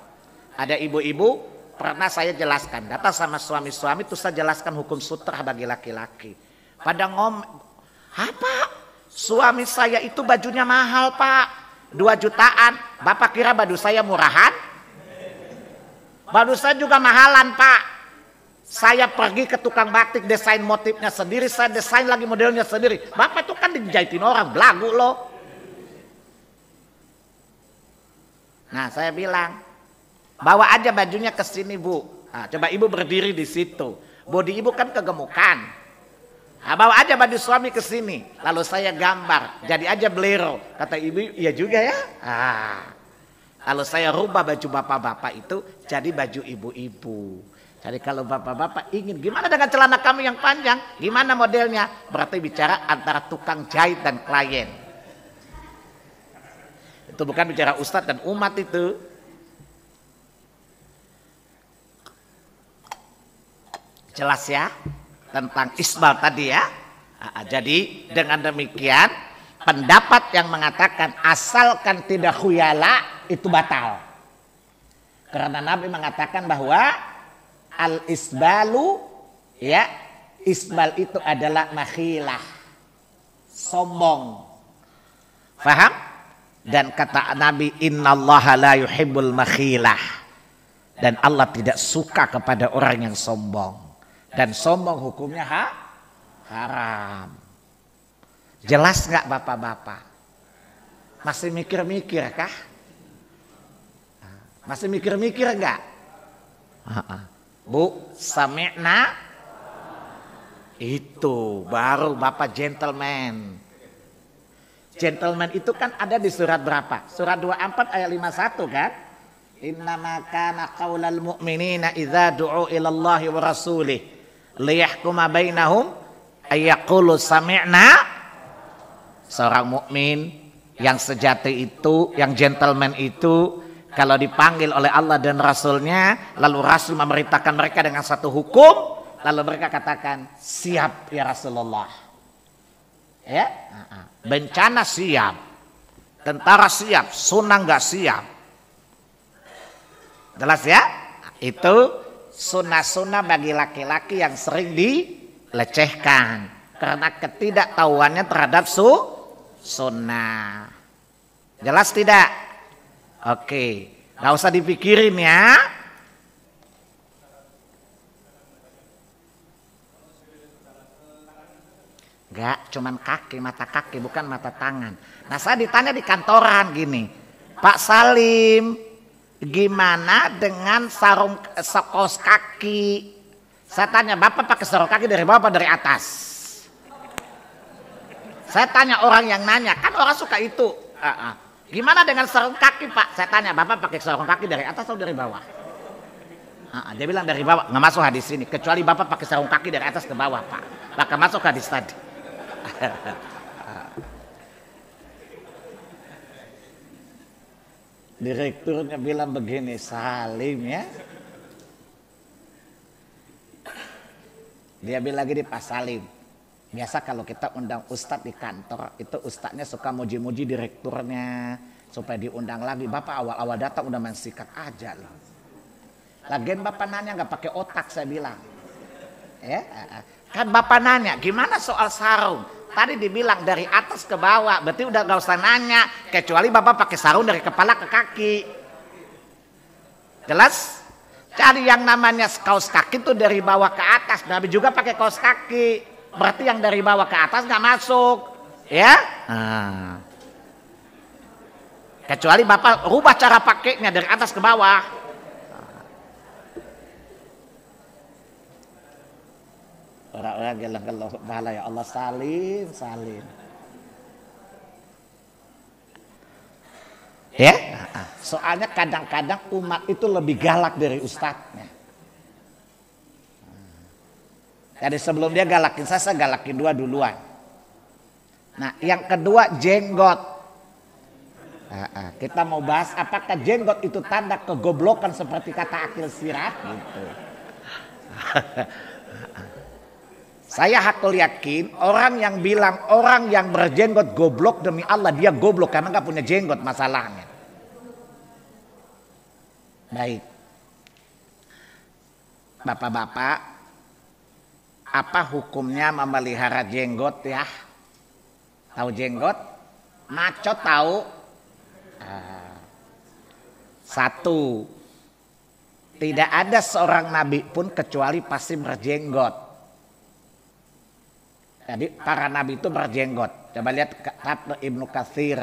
Ada ibu-ibu pernah saya jelaskan, datang sama suami-suami itu saya jelaskan hukum sutra bagi laki-laki. Pada apa? Suami saya itu bajunya mahal Pak, 2 jutaan. Bapak kira baju saya murahan? Baju saya juga mahalan Pak. Saya pergi ke tukang batik, desain motifnya sendiri, saya desain lagi modelnya sendiri. Bapak itu kan dijahitin orang, belagu loh. Nah saya bilang, bawa aja bajunya ke sini Bu. Nah, coba ibu berdiri di situ. Bodi ibu kan kegemukan. Nah, bawa aja baju suami ke sini, lalu saya gambar, jadi aja blero. Kata ibu, iya juga ya. Lalu saya rubah baju bapak-bapak itu jadi baju ibu-ibu. Jadi kalau bapak-bapak ingin, gimana dengan celana kami yang panjang? Gimana modelnya? Berarti bicara antara tukang jahit dan klien. Itu bukan bicara ustadz dan umat itu. Jelas ya? Tentang isbal tadi ya. Jadi dengan demikian pendapat yang mengatakan asalkan tidak khuyala itu batal. Karena Nabi mengatakan bahwa al-isbalu ya, isbal itu adalah makhilah, sombong. Faham? Dan kata Nabi innallaha la yuhibbul makhilah. Dan Allah tidak suka kepada orang yang sombong. Dan sombong hukumnya haram. Jelas nggak bapak-bapak? Masih mikir-mikir kah? Masih mikir-mikir nggak? Bu, sami'na. Itu baru bapak gentleman. Gentleman itu kan ada di surat berapa? Surat 24 ayat 51 kan? Innama kana qaulal mu'minina idza du'u ila Allahi wa rasulih liyahkuma bainahum ayyaqulu sami'na. Seorang mukmin yang sejati itu, yang gentleman itu, kalau dipanggil oleh Allah dan Rasulnya, lalu Rasul memerintahkan mereka dengan satu hukum, lalu mereka katakan siap ya Rasulullah. Ya, bencana siap, tentara siap, sunnah nggak siap. Jelas ya? Itu sunnah-sunnah bagi laki-laki yang sering lecehkan karena ketidaktahuannya terhadap sunnah. Jelas tidak? Oke, nggak usah dipikirin ya. Enggak, cuman kaki, mata kaki, bukan mata tangan. Nah, saya ditanya di kantoran gini, Pak Salim, gimana dengan sarung kaos kaki? Saya tanya, Bapak pakai sarung kaki dari bawah apa dari atas? Saya tanya orang yang nanya, kan orang suka itu. Gimana dengan sarung kaki, Pak? Saya tanya, Bapak pakai sarung kaki dari atas atau dari bawah? Dia bilang dari bawah, nggak masuk hadis ini. Kecuali Bapak pakai sarung kaki dari atas ke bawah, Pak. Maka masuk hadis tadi. Direkturnya bilang begini, Salim ya. Dia bilang gini, Pak Salim. Biasa kalau kita undang ustadz di kantor, itu ustadznya suka muji-muji direkturnya supaya diundang lagi. Bapak awal-awal datang udah main sikat aja loh. Lagian Bapak nanya nggak pakai otak, saya bilang. Ya, kan Bapak nanya, gimana soal sarung? Tadi dibilang dari atas ke bawah, berarti udah gak usah nanya. Kecuali Bapak pakai sarung dari kepala ke kaki. Jelas? Jadi yang namanya kaos kaki itu dari bawah ke atas. Nabi juga pakai kaos kaki. Berarti yang dari bawah ke atas gak masuk. Ya? Kecuali Bapak rubah cara pakainya dari atas ke bawah. Orang-orang gelang-gelang pahala, ya Allah, Salim. Ya, soalnya kadang-kadang umat itu lebih galak dari ustadznya. Jadi sebelum dia galakin saya galakin dua duluan. Nah, yang kedua jenggot. Kita mau bahas apakah jenggot itu tanda kegoblokan seperti kata Akil Sirat gitu. Saya hakul yakin orang yang bilang orang yang berjenggot goblok, demi Allah dia goblok karena gak punya jenggot masalahnya. Baik. Bapak-bapak, apa hukumnya memelihara jenggot ya? Tahu jenggot? Maco tahu? Satu, tidak ada seorang nabi pun kecuali pasti berjenggot. Jadi para nabi itu berjenggot. Coba lihat kitab Ibnu Katsir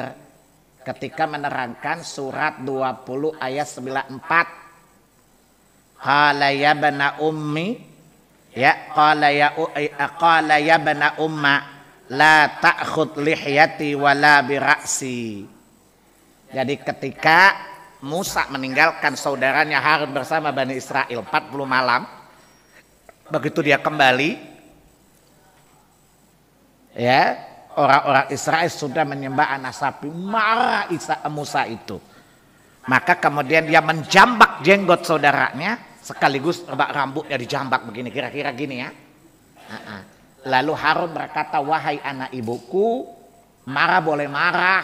ketika menerangkan surat 20 ayat 94. Qala ya bana ummi ya qala ya bana umma la ta'khud lihyati wala bi ra'si. Jadi ketika Musa meninggalkan saudaranya Harun bersama Bani Israel 40 malam, begitu dia kembali, ya, orang-orang Israel sudah menyembah anak sapi. Marah Musa itu. Maka kemudian dia menjambak jenggot saudaranya, sekaligus rambutnya dijambak begini, kira-kira gini ya. Lalu Harun berkata, wahai anak ibuku, marah boleh marah,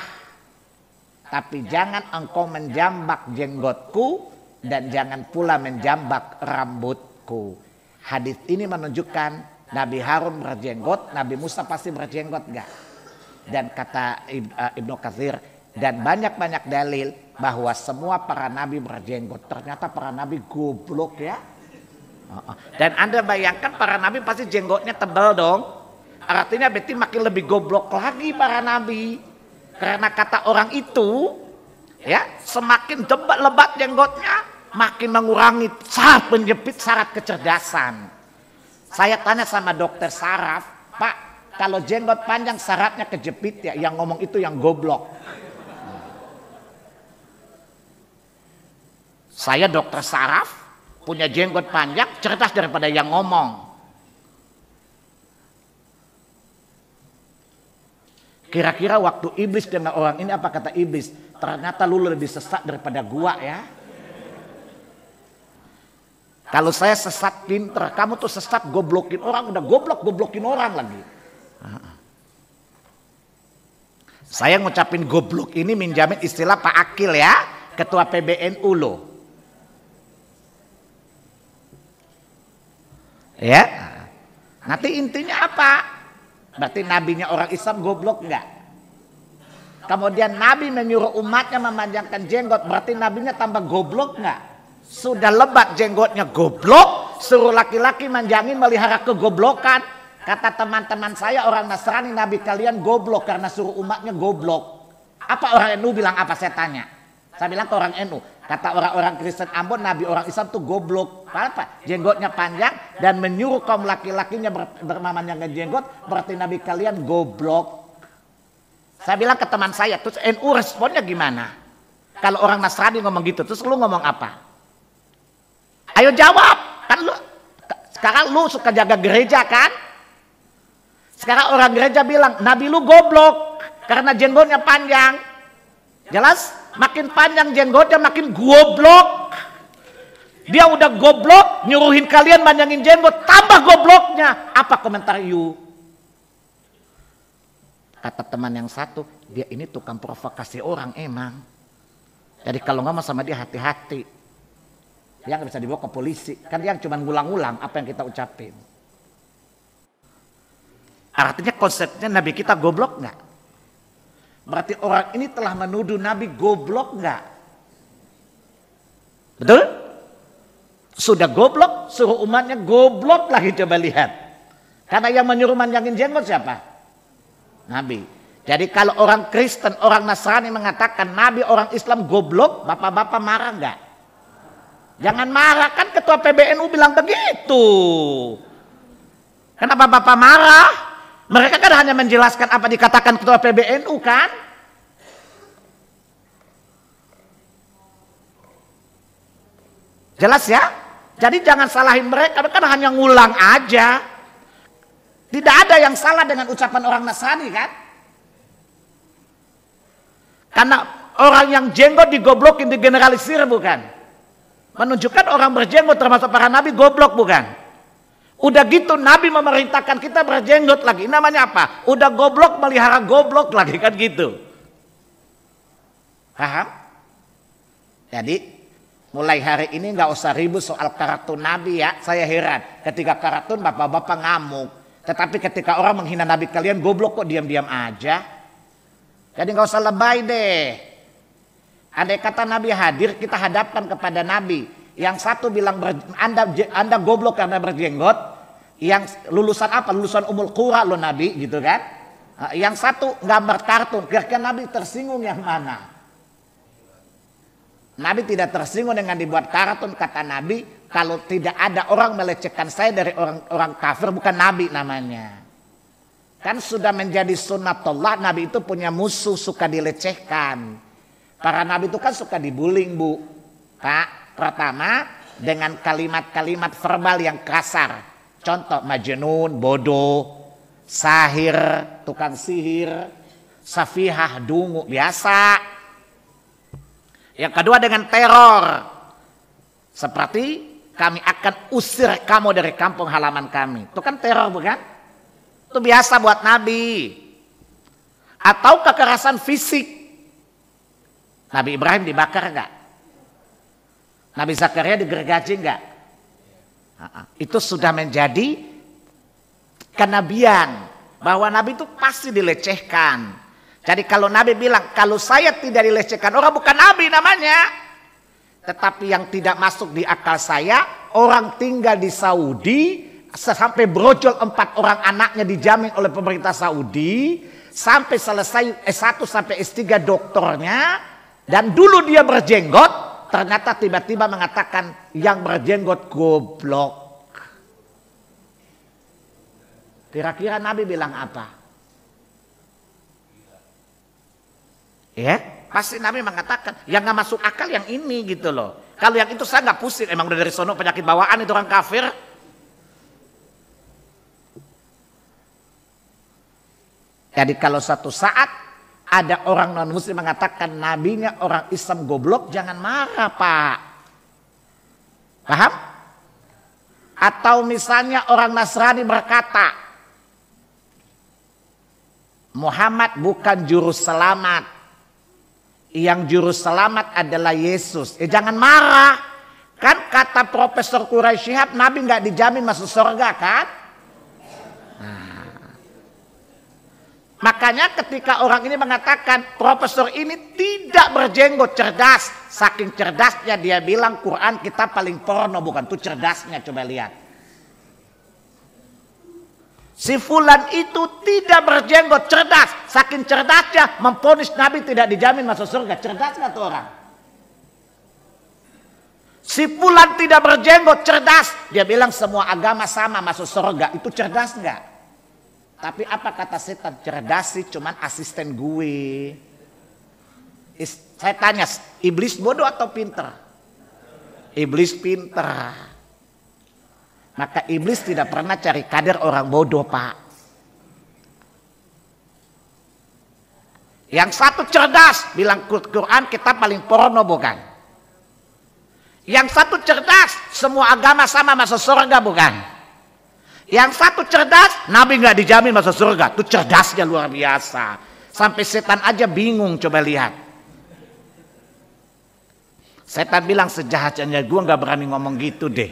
tapi jangan engkau menjambak jenggotku dan jangan pula menjambak rambutku. Hadis ini menunjukkan Nabi Harun berjenggot, Nabi Musa pasti berjenggot enggak? Dan kata Ibnu Katsir, dan banyak-banyak dalil bahwa semua para nabi berjenggot. Ternyata para nabi goblok ya. Dan Anda bayangkan para nabi pasti jenggotnya tebal dong. Artinya berarti makin lebih goblok lagi para nabi. Karena kata orang itu, ya, semakin lebat jenggotnya, makin mengurangi menjepit syarat kecerdasan. Saya tanya sama dokter saraf, Pak, kalau jenggot panjang syaratnya kejepit ya, yang ngomong itu yang goblok. Saya dokter saraf, punya jenggot panjang, cerdas daripada yang ngomong. Kira-kira waktu iblis dengan orang ini apa kata iblis? Ternyata lu lebih sesat daripada gua ya. Kalau saya sesat pinter, kamu tuh sesat goblokin orang, udah goblokin orang lagi. Saya ngucapin goblok ini minjamin istilah Pak Akil ya, ketua PBNU loh. Ya. Nanti intinya apa? Berarti nabinya orang Islam goblok enggak? Kemudian Nabi menyuruh umatnya memanjangkan jenggot, berarti nabinya tambah goblok enggak? Sudah lebat jenggotnya goblok, suruh laki-laki manjangin melihara kegoblokan. Kata teman-teman saya orang Nasrani, nabi kalian goblok karena suruh umatnya goblok. Apa orang NU bilang apa saya tanya? Saya bilang ke orang NU, kata orang-orang Kristen Ambon, nabi orang Islam tuh goblok. Apa? Jenggotnya panjang dan menyuruh kaum laki-lakinya bermemanjangkan jenggot, berarti nabi kalian goblok. Saya bilang ke teman saya, terus NU responnya gimana? Kalau orang Nasrani ngomong gitu, terus lu ngomong apa? Ayo jawab, kan lu sekarang lu suka jaga gereja kan? Sekarang orang gereja bilang, nabi lu goblok karena jenggotnya panjang. Jelas? Makin panjang jenggotnya makin goblok. Dia udah goblok, nyuruhin kalian panjangin jenggot, tambah gobloknya. Apa komentar you? Kata teman yang satu, dia ini tukang provokasi orang emang. Jadi kalau ngomong sama dia hati-hati. Dia nggak bisa dibawa ke polisi. Kan dia cuma ngulang-ulang apa yang kita ucapin. Artinya konsepnya nabi kita goblok nggak? Berarti orang ini telah menuduh nabi goblok nggak? Betul? Sudah goblok, suruh umatnya goblok lagi, coba lihat. Karena yang menyuruh manjangin jenggot siapa? Nabi. Jadi kalau orang Kristen, orang Nasrani mengatakan nabi orang Islam goblok, bapak-bapak marah nggak? Jangan marah, kan ketua PBNU bilang begitu. Kenapa bapak marah? Mereka kan hanya menjelaskan apa dikatakan ketua PBNU kan? Jelas ya? Jadi jangan salahin mereka, mereka kan hanya ngulang aja. Tidak ada yang salah dengan ucapan orang Nasrani kan? Karena orang yang jenggot digoblokin, digeneralisir bukan? Menunjukkan orang berjenggot termasuk para nabi goblok bukan? Udah gitu Nabi memerintahkan kita berjenggot lagi. Namanya apa? Udah goblok melihara goblok lagi kan gitu. Paham? Jadi mulai hari ini nggak usah ribut soal kartun Nabi ya. Saya heran ketika kartun bapak-bapak ngamuk. Tetapi ketika orang menghina Nabi kalian goblok kok diam-diam aja. Jadi nggak usah lebay deh. Andai kata Nabi hadir, kita hadapkan kepada Nabi. Yang satu bilang anda goblok karena berjenggot. Yang lulusan apa? Lulusan Ummul Qura lo Nabi gitu kan. Yang satu gambar kartun. Kira-kira Nabi tersinggung yang mana? Nabi tidak tersinggung dengan dibuat kartun. Kata Nabi, kalau tidak ada orang melecehkan saya dari orang kafir, bukan Nabi namanya. Kan sudah menjadi sunnatullah, Nabi itu punya musuh, suka dilecehkan. Para Nabi itu kan suka dibuling bu. Pak. Pertama dengan kalimat-kalimat verbal yang kasar. Contoh majnun, bodoh, sahir, tukang sihir, safihah, dungu, biasa. Yang kedua dengan teror. Seperti kami akan usir kamu dari kampung halaman kami. Itu kan teror bukan? Itu biasa buat Nabi. Atau kekerasan fisik. Nabi Ibrahim dibakar enggak? Nabi Zakaria digergaji enggak? Itu sudah menjadi kenabian. Bahwa Nabi itu pasti dilecehkan. Jadi kalau Nabi bilang, kalau saya tidak dilecehkan, orang bukan Nabi namanya. Tetapi yang tidak masuk di akal saya, orang tinggal di Saudi, sampai brojol 4 orang anaknya dijamin oleh pemerintah Saudi, sampai selesai S1 sampai S3 doktornya, dan dulu dia berjenggot, ternyata tiba-tiba mengatakan yang berjenggot goblok. Kira-kira Nabi bilang apa? Ya, pasti Nabi mengatakan yang nggak masuk akal yang ini gitu loh. Kalau yang itu saya nggak pusing, emang udah dari sono penyakit bawaan itu orang kafir. Jadi kalau suatu saat ada orang non muslim mengatakan nabinya orang Islam goblok, jangan marah pak. Paham? Atau misalnya orang Nasrani berkata Muhammad bukan juru selamat, yang juru selamat adalah Yesus. Jangan marah. Kan kata Profesor Quraisy Shihab, Nabi nggak dijamin masuk surga kan? Makanya ketika orang ini mengatakan profesor ini tidak berjenggot, cerdas. Saking cerdasnya dia bilang Quran kita paling porno, bukan tuh cerdasnya, coba lihat. Si fulan itu tidak berjenggot, cerdas. Saking cerdasnya memvonis Nabi tidak dijamin masuk surga. Cerdas nggak tuh orang? Si fulan tidak berjenggot, cerdas. Dia bilang semua agama sama masuk surga. Itu cerdas nggak? Tapi apa kata setan? Cerdas sih cuman asisten gue. Saya tanya, iblis bodoh atau pinter? Iblis pinter. Maka iblis tidak pernah cari kader orang bodoh, Pak. Yang satu cerdas, bilang Quran kita paling porno, bukan? Yang satu cerdas, semua agama sama masuk surga, bukan? Yang satu cerdas, Nabi nggak dijamin masuk surga. Itu cerdasnya luar biasa. Sampai setan aja bingung, coba lihat. Setan bilang sejahatnya gue nggak berani ngomong gitu deh.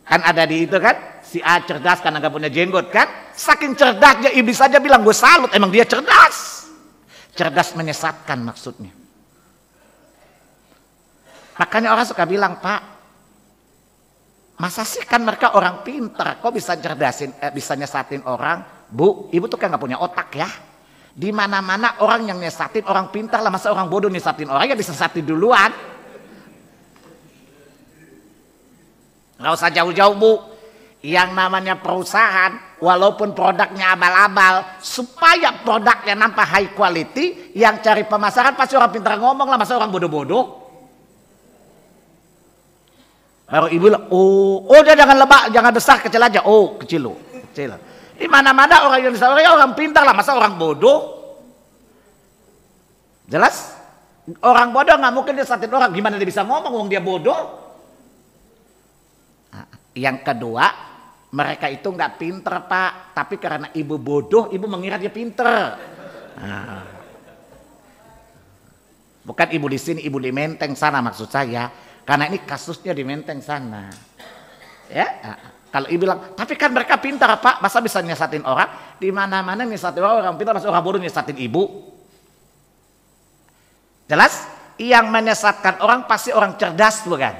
Kan ada di itu kan, si A cerdas karena nggak punya jenggot kan. Saking cerdasnya iblis aja bilang gue salut, emang dia cerdas. Cerdas menyesatkan maksudnya. Makanya orang suka bilang, Pak, masa sih kan mereka orang pintar, kok bisa cerdasin, bisa nyesatin orang? Bu, ibu tuh kan nggak punya otak ya. Di mana-mana orang yang nyesatin orang pintar lah, masa orang bodoh nyesatin orang ya disesatin duluan. Nggak usah jauh-jauh, Bu. Yang namanya perusahaan, walaupun produknya abal-abal, supaya produknya nampak high quality, yang cari pemasaran pasti orang pintar ngomong lah, masa orang bodoh-bodoh. Baru ibu bilang, oh dia jangan lebak, jangan besar, kecil aja. Oh kecil loh, kecil. Di mana-mana orang yang disawari orang pintar lah, masa orang bodoh? Jelas? Orang bodoh nggak mungkin disatin orang, gimana dia bisa ngomong wong dia bodoh? Nah, yang kedua, mereka itu nggak pinter, Pak, tapi karena ibu bodoh, ibu mengira dia pinter. Nah, bukan ibu di sini, ibu di Menteng sana maksud saya. Karena ini kasusnya di Menteng sana. Ya, kalau ibu bilang, tapi kan mereka pintar, Pak, masa bisa nyesatin orang? Di mana-mana nyesatin orang pintar, masa orang bodoh nyesatin ibu? Jelas? Yang menyesatkan orang pasti orang cerdas, bukan?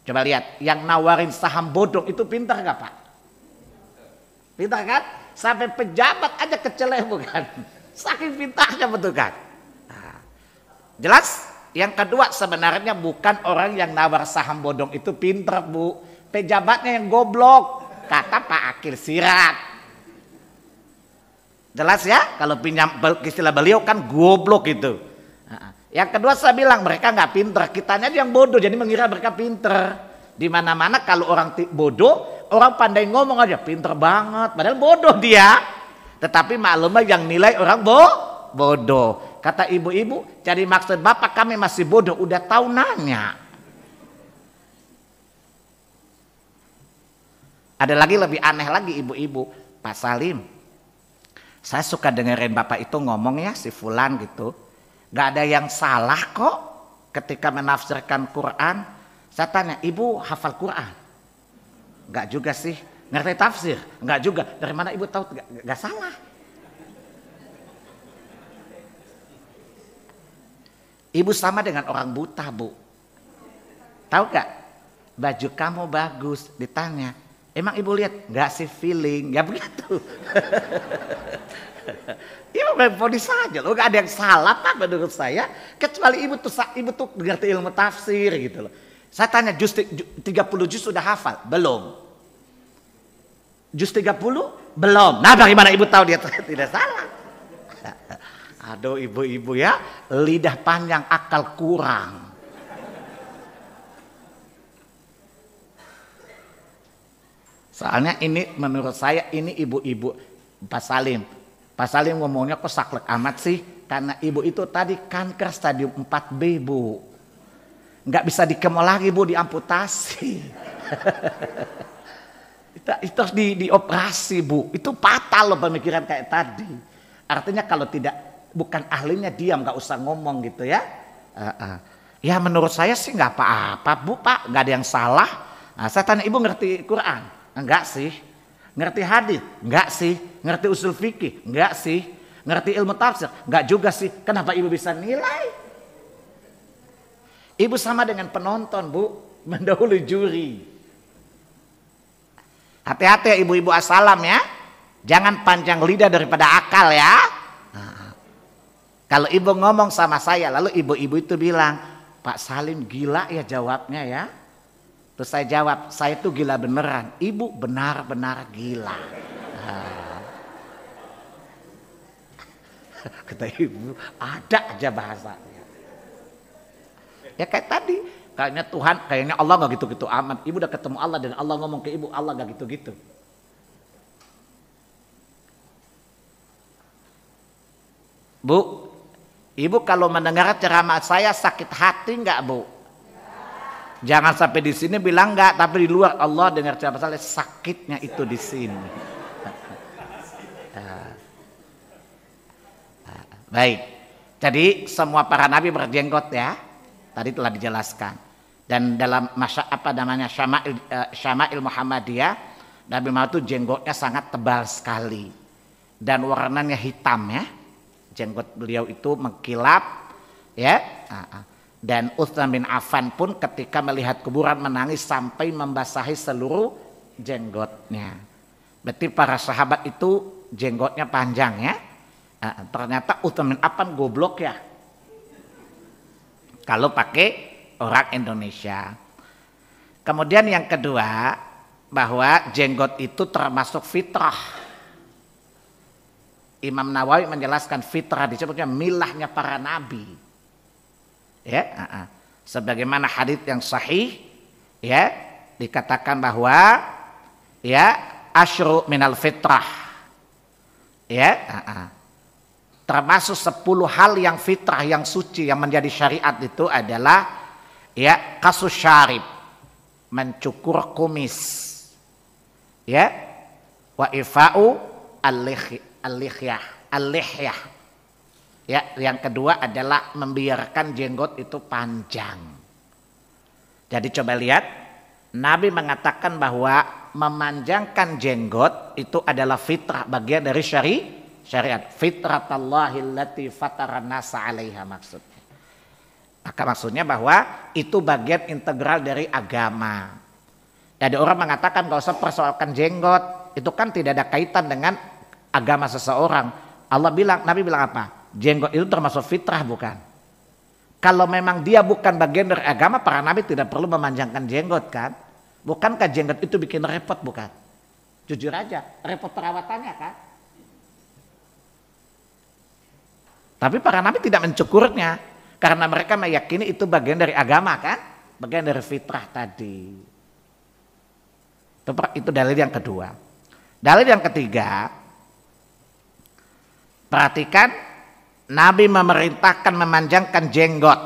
Coba lihat, yang nawarin saham bodong itu pintar gak, Pak? Pintar kan? Sampai pejabat aja keceleh, bukan? Saking pintarnya, betul kan? Jelas? Yang kedua sebenarnya bukan orang yang nawar saham bodong itu pinter, Bu. Pejabatnya yang goblok. Kata Pak Akil Sirat. Jelas ya? Kalau pinjam istilah beliau kan goblok itu. Yang kedua saya bilang mereka nggak pinter. Kitanya yang bodoh jadi mengira mereka pinter. Di mana-mana kalau orang bodoh, orang pandai ngomong aja pinter banget. Padahal bodoh dia. Tetapi maklumlah yang nilai orang bodoh. Kata ibu-ibu, jadi maksud bapak kami masih bodoh, udah tahu nanya. Ada lagi lebih aneh lagi ibu-ibu, Pak Salim. Saya suka dengerin bapak itu ngomong ya si fulan gitu. Gak ada yang salah kok ketika menafsirkan Quran. Saya tanya, ibu hafal Quran? Gak juga sih. Ngerti tafsir? Gak juga. Dari mana ibu tahu? Gak salah. Ibu sama dengan orang buta, Bu. Tahu gak? Baju kamu bagus. Ditanya, emang ibu lihat? Gak sih feeling. Ya begitu. Ibu memfonis saja loh. Gak ada yang salah, Pak, menurut saya. Kecuali ibu tuh ngerti ilmu tafsir gitu loh. Saya tanya, juz 30 juz sudah hafal? Belum. Juz 30? Belum. Nah bagaimana ibu tahu dia tidak salah? Aduh ibu-ibu ya, lidah panjang akal kurang. Soalnya ini menurut saya ini ibu-ibu Pak Salim. Pak Salim ngomongnya kok saklek amat sih? Karena ibu itu tadi kanker stadium 4B, Bu. Nggak bisa dikemo lagi, Bu, diamputasi. Itu harus dioperasi, Bu. Itu fatal loh pemikiran kayak tadi. Artinya kalau bukan ahlinya diam, nggak usah ngomong gitu ya. Ya menurut saya sih nggak apa-apa Bu, Pak, nggak ada yang salah. Nah, saya tanya, ibu ngerti Quran? Enggak sih. Ngerti hadis? Enggak sih. Ngerti usul fikih? Enggak sih. Ngerti ilmu tafsir? Enggak juga sih. Kenapa ibu bisa nilai? Ibu sama dengan penonton Bu, mendahului juri. Hati-hati ya ibu-ibu assalam ya. Jangan panjang lidah daripada akal ya. Nah, kalau ibu ngomong sama saya, lalu ibu-ibu itu bilang, Pak Salim gila ya jawabnya ya. Terus saya jawab, saya tuh gila beneran. Ibu benar-benar gila. Nah. Kata ibu, ada aja bahasanya. Ya kayak tadi, kayaknya Tuhan, kayaknya Allah gak gitu-gitu amat. Ibu udah ketemu Allah dan Allah ngomong ke ibu, Allah gak gitu-gitu. Bu, ibu kalau mendengar ceramah saya sakit hati nggak Bu? Jangan sampai di sini bilang nggak, tapi di luar Allah dengar ceramah saya sakitnya itu di sini. Baik, jadi semua para nabi berjenggot ya, tadi telah dijelaskan. Dan dalam Syama'il Muhammadiyah, Nabi Muhammad itu jenggotnya sangat tebal sekali dan warnanya hitam ya. Jenggot beliau itu mengkilap ya. Dan Utsman bin Affan pun ketika melihat kuburan menangis sampai membasahi seluruh jenggotnya. Berarti para sahabat itu jenggotnya panjang ya. Ternyata Utsman bin Affan goblok ya. Kalau pakai orang Indonesia. Kemudian yang kedua, bahwa jenggot itu termasuk fitrah. Imam Nawawi menjelaskan fitrah disebutnya milahnya para nabi. Ya, sebagaimana hadis yang sahih ya dikatakan bahwa ya asyru minal fitrah. Ya, termasuk 10 hal yang fitrah yang suci yang menjadi syariat itu adalah ya kasus syarib, mencukur kumis. Ya, wa ifa'u al-lihyah. Ya, yang kedua adalah membiarkan jenggot itu panjang. Jadi coba lihat, Nabi mengatakan bahwa memanjangkan jenggot itu adalah fitrah, bagian dari syariat. Fitratallahi allati fataran nasa 'alaiha maksudnya. Maka maksudnya bahwa itu bagian integral dari agama. Jadi orang mengatakan gak usah persoalkan jenggot, itu kan tidak ada kaitan dengan agama seseorang. Nabi bilang apa? Jenggot itu termasuk fitrah bukan? Kalau memang dia bukan bagian dari agama, para nabi tidak perlu memanjangkan jenggot kan? Bukankah jenggot itu bikin repot bukan? Jujur aja, repot perawatannya kan? Tapi para nabi tidak mencukurnya karena mereka meyakini itu bagian dari agama kan? Bagian dari fitrah tadi. Itu dalil yang kedua. Dalil yang ketiga, perhatikan, Nabi memerintahkan memanjangkan jenggot.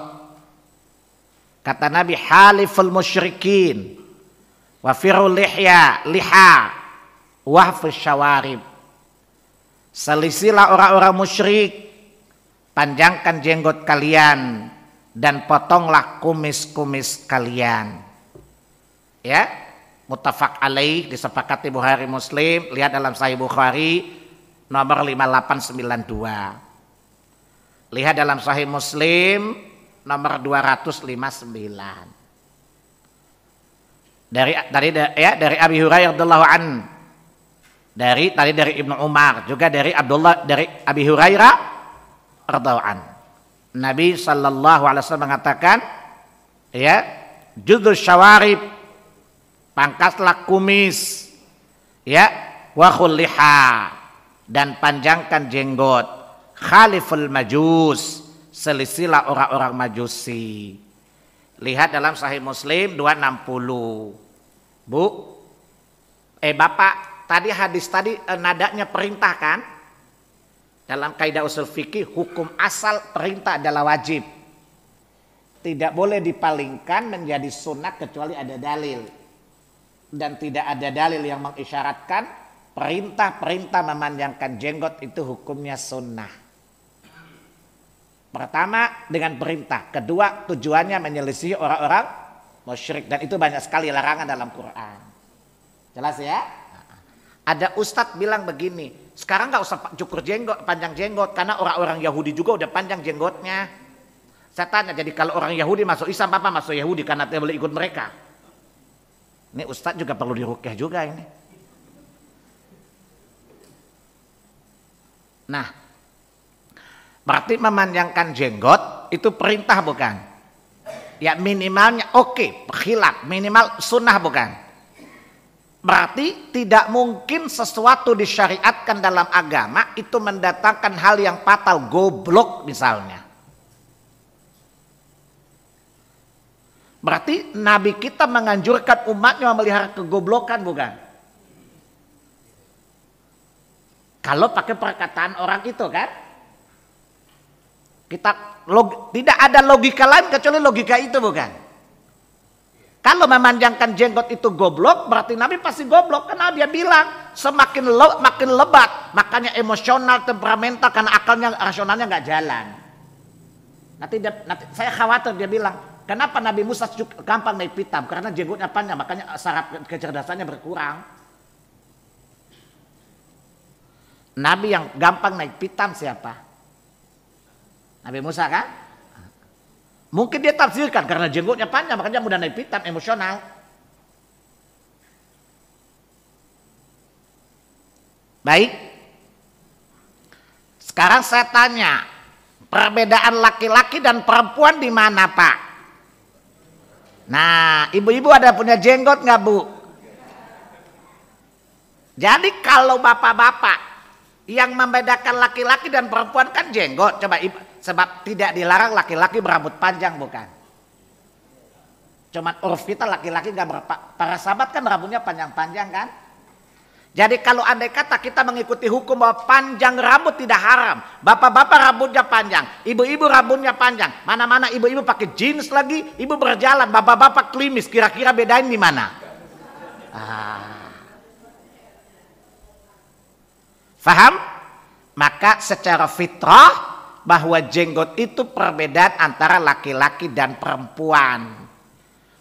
Kata Nabi, haliful musyrikin wa firul liha wahfus syawarib. Selisilah orang-orang musyrik, panjangkan jenggot kalian dan potonglah kumis-kumis kalian. Ya, muttafaq alaih, disepakati Bukhari Muslim. Lihat dalam Sahih Bukhari nomor 5892. Lihat dalam Sahih Muslim nomor 259. Dari Abi Hurairah radhiyallahu an. Dari Ibnu Umar, juga dari Abi Hurairah radhiyallahu an. Nabi sallallahu alaihi wasallam mengatakan, ya, judul syawarib, pangkaslah kumis, ya, wa khul liha, dan panjangkan jenggot. Khaliful majus, selisilah orang-orang majusi. Lihat dalam Sahih Muslim 260. Bu, Bapak, tadi hadis tadi nadanya perintah kan? Dalam kaidah usul fikih, hukum asal perintah adalah wajib. Tidak boleh dipalingkan menjadi sunnah kecuali ada dalil. Dan tidak ada dalil yang mengisyaratkan perintah memanjangkan jenggot itu hukumnya sunnah. Pertama dengan perintah, kedua tujuannya menyelisihi orang-orang musyrik, dan itu banyak sekali larangan dalam Quran. Jelas ya? Ada ustadz bilang begini, sekarang nggak usah cukur jenggot, panjang jenggot, karena orang-orang Yahudi juga udah panjang jenggotnya. Saya tanya, jadi kalau orang Yahudi masuk Islam, apa masuk Yahudi karena dia boleh ikut mereka? Ini ustadz juga perlu diruqyah juga ini. Nah, berarti memanjangkan jenggot itu perintah bukan? Ya minimalnya oke, khilaf, minimal sunnah bukan? Berarti tidak mungkin sesuatu disyariatkan dalam agama itu mendatangkan hal yang fatal, goblok misalnya. Berarti Nabi kita menganjurkan umatnya memelihara kegoblokan bukan? Kalau pakai perkataan orang itu kan? Tidak ada logika lain kecuali logika itu bukan? Kalau memanjangkan jenggot itu goblok, berarti Nabi pasti goblok. Karena dia bilang makin lebat, makanya emosional, temperamental, karena akalnya, rasionalnya nggak jalan. Nanti saya khawatir dia bilang, kenapa Nabi Musa gampang naik pitam? Karena jenggotnya panjang, makanya saraf kecerdasannya berkurang. Nabi yang gampang naik pitam siapa? Nabi Musa kan? Mungkin dia tafsirkan karena jenggotnya panjang makanya mudah naik pitam, emosional. Baik. Sekarang saya tanya, perbedaan laki-laki dan perempuan di mana, Pak? Nah, ibu-ibu ada punya jenggot nggak, Bu? Jadi kalau bapak-bapak yang membedakan laki-laki dan perempuan kan jenggot, coba sebab tidak dilarang laki-laki berambut panjang bukan? Cuman uruf kita laki-laki nggak para sahabat kan rambutnya panjang-panjang kan? Jadi kalau andai kata kita mengikuti hukum bahwa panjang rambut tidak haram, bapak-bapak rambutnya panjang, ibu-ibu rambutnya panjang, mana-mana ibu-ibu pakai jeans lagi, ibu berjalan, bapak-bapak klimis, kira-kira bedain di mana? Faham? Maka secara fitrah bahwa jenggot itu perbedaan antara laki-laki dan perempuan.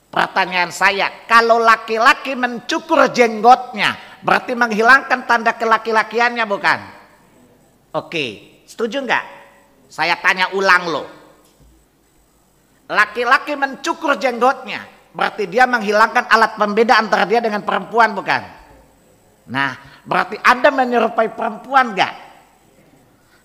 Pertanyaan saya, kalau laki-laki mencukur jenggotnya, berarti menghilangkan tanda kelaki-lakiannya bukan? Oke, setuju nggak? Saya tanya ulang loh. Laki-laki mencukur jenggotnya, berarti dia menghilangkan alat pembeda antara dia dengan perempuan bukan? Nah, berarti Anda menyerupai perempuan nggak?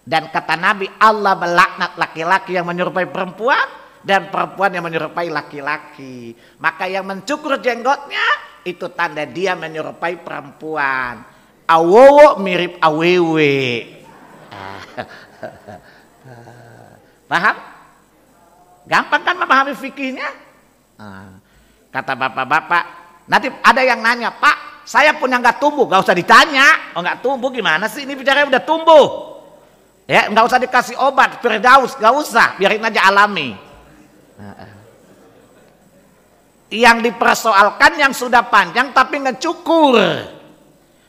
Dan kata Nabi, Allah melaknat laki-laki yang menyerupai perempuan dan perempuan yang menyerupai laki-laki. Maka yang mencukur jenggotnya itu tanda dia menyerupai perempuan. Awowo mirip awewe. Paham? Gampang kan memahami fikihnya? Kata bapak-bapak, nanti ada yang nanya, Pak, saya punya nggak tumbuh, nggak usah ditanya. Oh nggak tumbuh gimana sih? Ini bicaranya udah tumbuh. Ya, nggak usah dikasih obat, Firdaus, nggak usah, biarin aja alami. Yang dipersoalkan yang sudah panjang tapi ngecukur.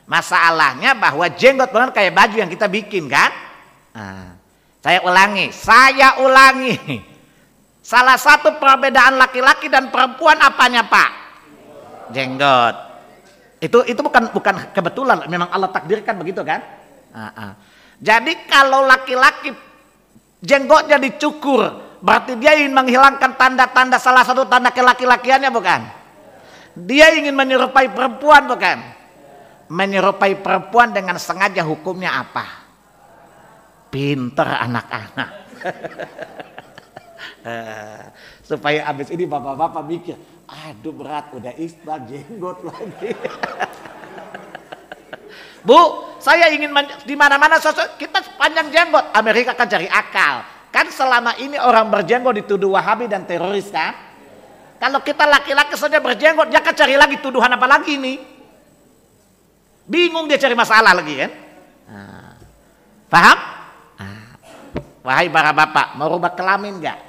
Masalahnya bahwa jenggot benar kayak baju yang kita bikin kan? Saya ulangi. Salah satu perbedaan laki-laki dan perempuan apanya, Pak? Jenggot. Itu bukan kebetulan, memang Allah takdirkan begitu kan? Jadi kalau laki-laki jenggotnya dicukur, berarti dia ingin menghilangkan tanda-tanda salah satu tanda kelaki-lakiannya bukan? Dia ingin menyerupai perempuan bukan? Menyerupai perempuan dengan sengaja hukumnya apa? Pinter anak-anak. Supaya abis ini bapak-bapak mikir, aduh berat udah Islam jenggot lagi. Bu, saya ingin di mana-mana kita panjang jenggot. Amerika kan cari akal. Kan selama ini orang berjenggot dituduh Wahabi dan teroris kan? Kalau kita laki-laki saja berjenggot, dia kan cari lagi tuduhan apa lagi ini? Bingung dia cari masalah lagi kan? Paham? Wahai para bapak, mau rubah kelamin enggak?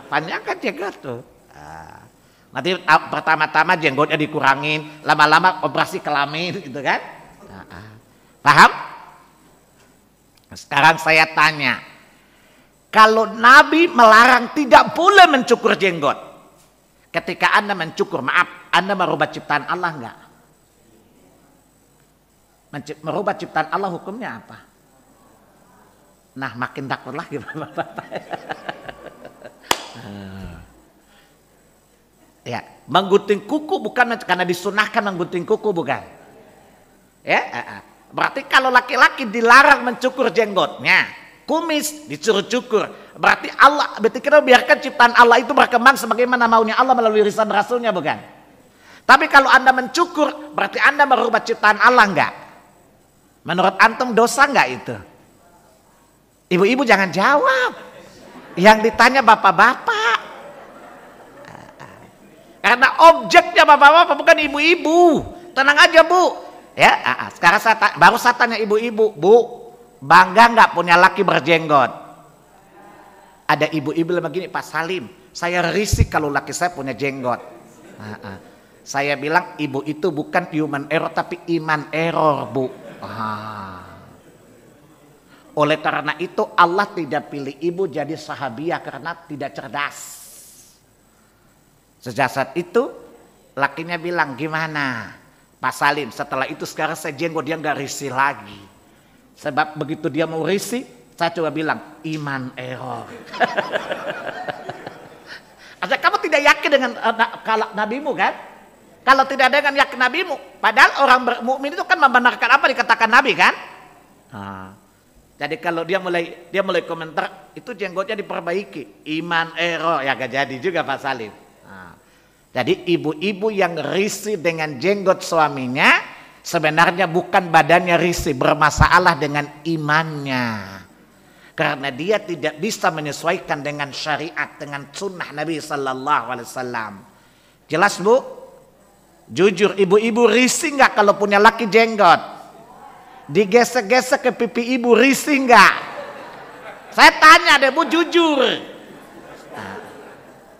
Panjangkan jenggot tuh. Nanti pertama-tama jenggotnya dikurangin, lama-lama operasi kelamin gitu kan? Paham? Sekarang saya tanya, Kalau Nabi melarang tidak boleh mencukur jenggot. Ketika Anda mencukur, maaf, Anda merubah ciptaan Allah enggak? Merubah ciptaan Allah hukumnya apa? Nah, makin takut lagi Bapak-bapak. Ya, menggunting kuku bukan karena disunahkan menggunting kuku, bukan. Ya, berarti kalau laki-laki dilarang mencukur jenggotnya, kumis disuruh cukur, berarti kita biarkan ciptaan Allah itu berkembang sebagaimana maunya Allah melalui risalah Rasulnya, bukan? Tapi kalau Anda mencukur, berarti Anda merubah ciptaan Allah enggak? Menurut antum dosa enggak itu? Ibu-ibu jangan jawab. Yang ditanya bapak-bapak. Karena objeknya bapak-bapak bukan ibu-ibu. Tenang aja Bu. Ya, sekarang baru saya tanya ibu-ibu, Bu, bangga nggak punya laki berjenggot? Ada ibu-ibu yang begini, Pak Salim, saya risih kalau laki saya punya jenggot. Saya bilang ibu itu bukan human error tapi iman error, Bu. Oleh karena itu Allah tidak pilih ibu jadi sahabiah karena tidak cerdas. Sejak saat itu lakinya bilang, gimana Pak Salim, setelah itu sekarang saya jenggot, dia nggak risih lagi. Sebab begitu dia mau risih, saya coba bilang iman error. Asal kamu tidak yakin dengan nabimu kan? Kalau tidak dengan yakin nabimu, padahal orang mukmin itu kan membenarkan apa dikatakan nabi kan? Jadi kalau dia mulai komentar itu jenggotnya diperbaiki, iman error, ya gak jadi juga Pak Salim. Jadi ibu-ibu yang risih dengan jenggot suaminya sebenarnya bukan badannya risih, bermasalah dengan imannya. Karena dia tidak bisa menyesuaikan dengan syariat, dengan sunnah Nabi Sallallahu Alaihi Wasallam. Jelas Bu? Jujur, ibu-ibu risih nggak kalau punya laki jenggot? Digesek-gesek ke pipi ibu risih nggak? Saya tanya deh Bu, jujur.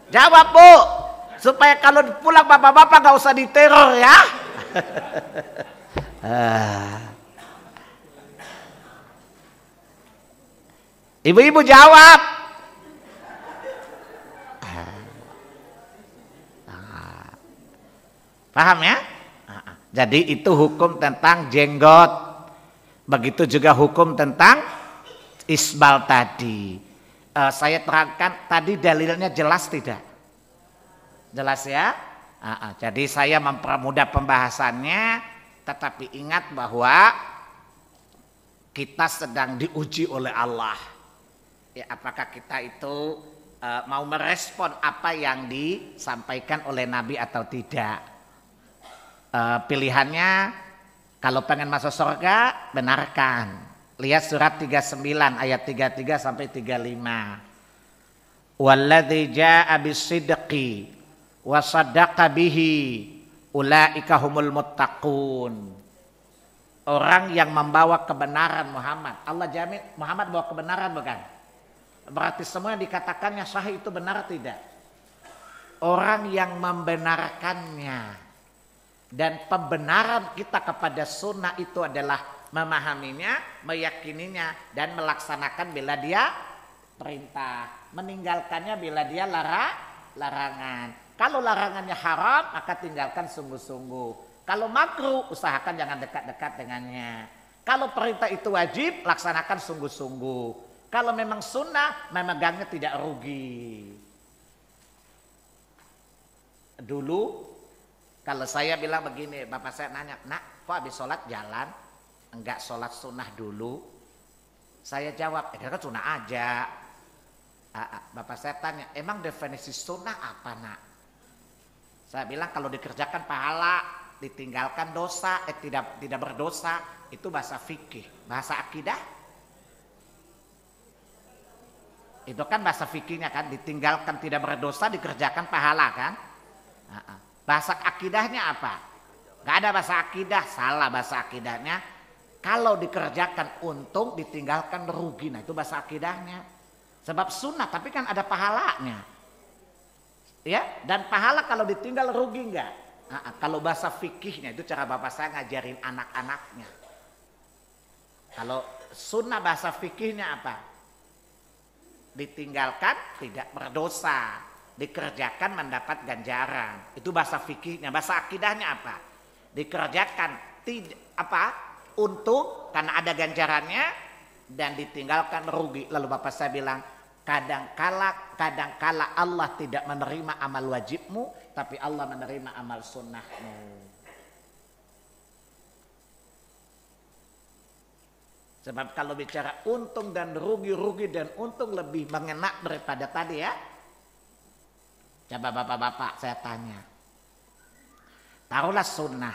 Jawab Bu, supaya kalau pulang bapak-bapak nggak usah diteror ya. Ibu-ibu jawab. Paham ya? Jadi itu hukum tentang jenggot. Begitu juga hukum tentang isbal tadi. Saya terangkan tadi dalilnya jelas tidak? Jelas ya? Jadi saya mempermudah pembahasannya, tetapi ingat bahwa kita sedang diuji oleh Allah. Ya, apakah kita itu mau merespon apa yang disampaikan oleh Nabi atau tidak? Pilihannya kalau pengen masuk surga, benarkan. Lihat surat 39 ayat 33 sampai 35. Walladzi jaa'a bis-sidqi wa saddaqa bihi ulaika humul muttaqun. Orang yang membawa kebenaran Muhammad. Allah jamin Muhammad bawa kebenaran bukan? Berarti semua yang dikatakannya sahih itu benar tidak? Orang yang membenarkannya. Dan pembenaran kita kepada sunnah itu adalah memahaminya, meyakininya, dan melaksanakan bila dia perintah. Meninggalkannya bila dia larangan. Kalau larangannya haram, maka tinggalkan sungguh-sungguh. Kalau makruh, usahakan jangan dekat-dekat dengannya. Kalau perintah itu wajib, laksanakan sungguh-sungguh. Kalau memang sunnah, memegangnya tidak rugi. Dulu, kalau saya bilang begini, bapak saya nanya, nak kok habis sholat jalan? Enggak sholat sunnah dulu? Saya jawab, kan sunnah aja. Bapak saya tanya, emang definisi sunnah apa nak? Saya bilang kalau dikerjakan pahala, ditinggalkan dosa, tidak berdosa, itu bahasa fikih. Bahasa akidah? Itu kan bahasa fikihnya kan, ditinggalkan tidak berdosa, dikerjakan pahala kan? Bahasa akidahnya apa? Gak ada bahasa akidah, salah bahasa akidahnya. Kalau dikerjakan untung, ditinggalkan rugi. Nah itu bahasa akidahnya. Sebab sunnah, tapi kan ada pahalanya. Ya, dan pahala kalau ditinggal rugi enggak? Kalau bahasa fikihnya itu cara bapak saya ngajarin anak-anaknya. Kalau sunnah bahasa fikihnya apa? Ditinggalkan tidak berdosa, dikerjakan mendapat ganjaran. Itu bahasa fikihnya. Bahasa akidahnya apa? Dikerjakan untung karena ada ganjarannya, dan ditinggalkan rugi. Lalu Bapak saya bilang, kadangkala Allah tidak menerima amal wajibmu, tapi Allah menerima amal sunnahmu. Sebab kalau bicara untung dan rugi dan untung lebih mengena daripada tadi ya. Coba bapak-bapak saya tanya. Taruhlah sunnah.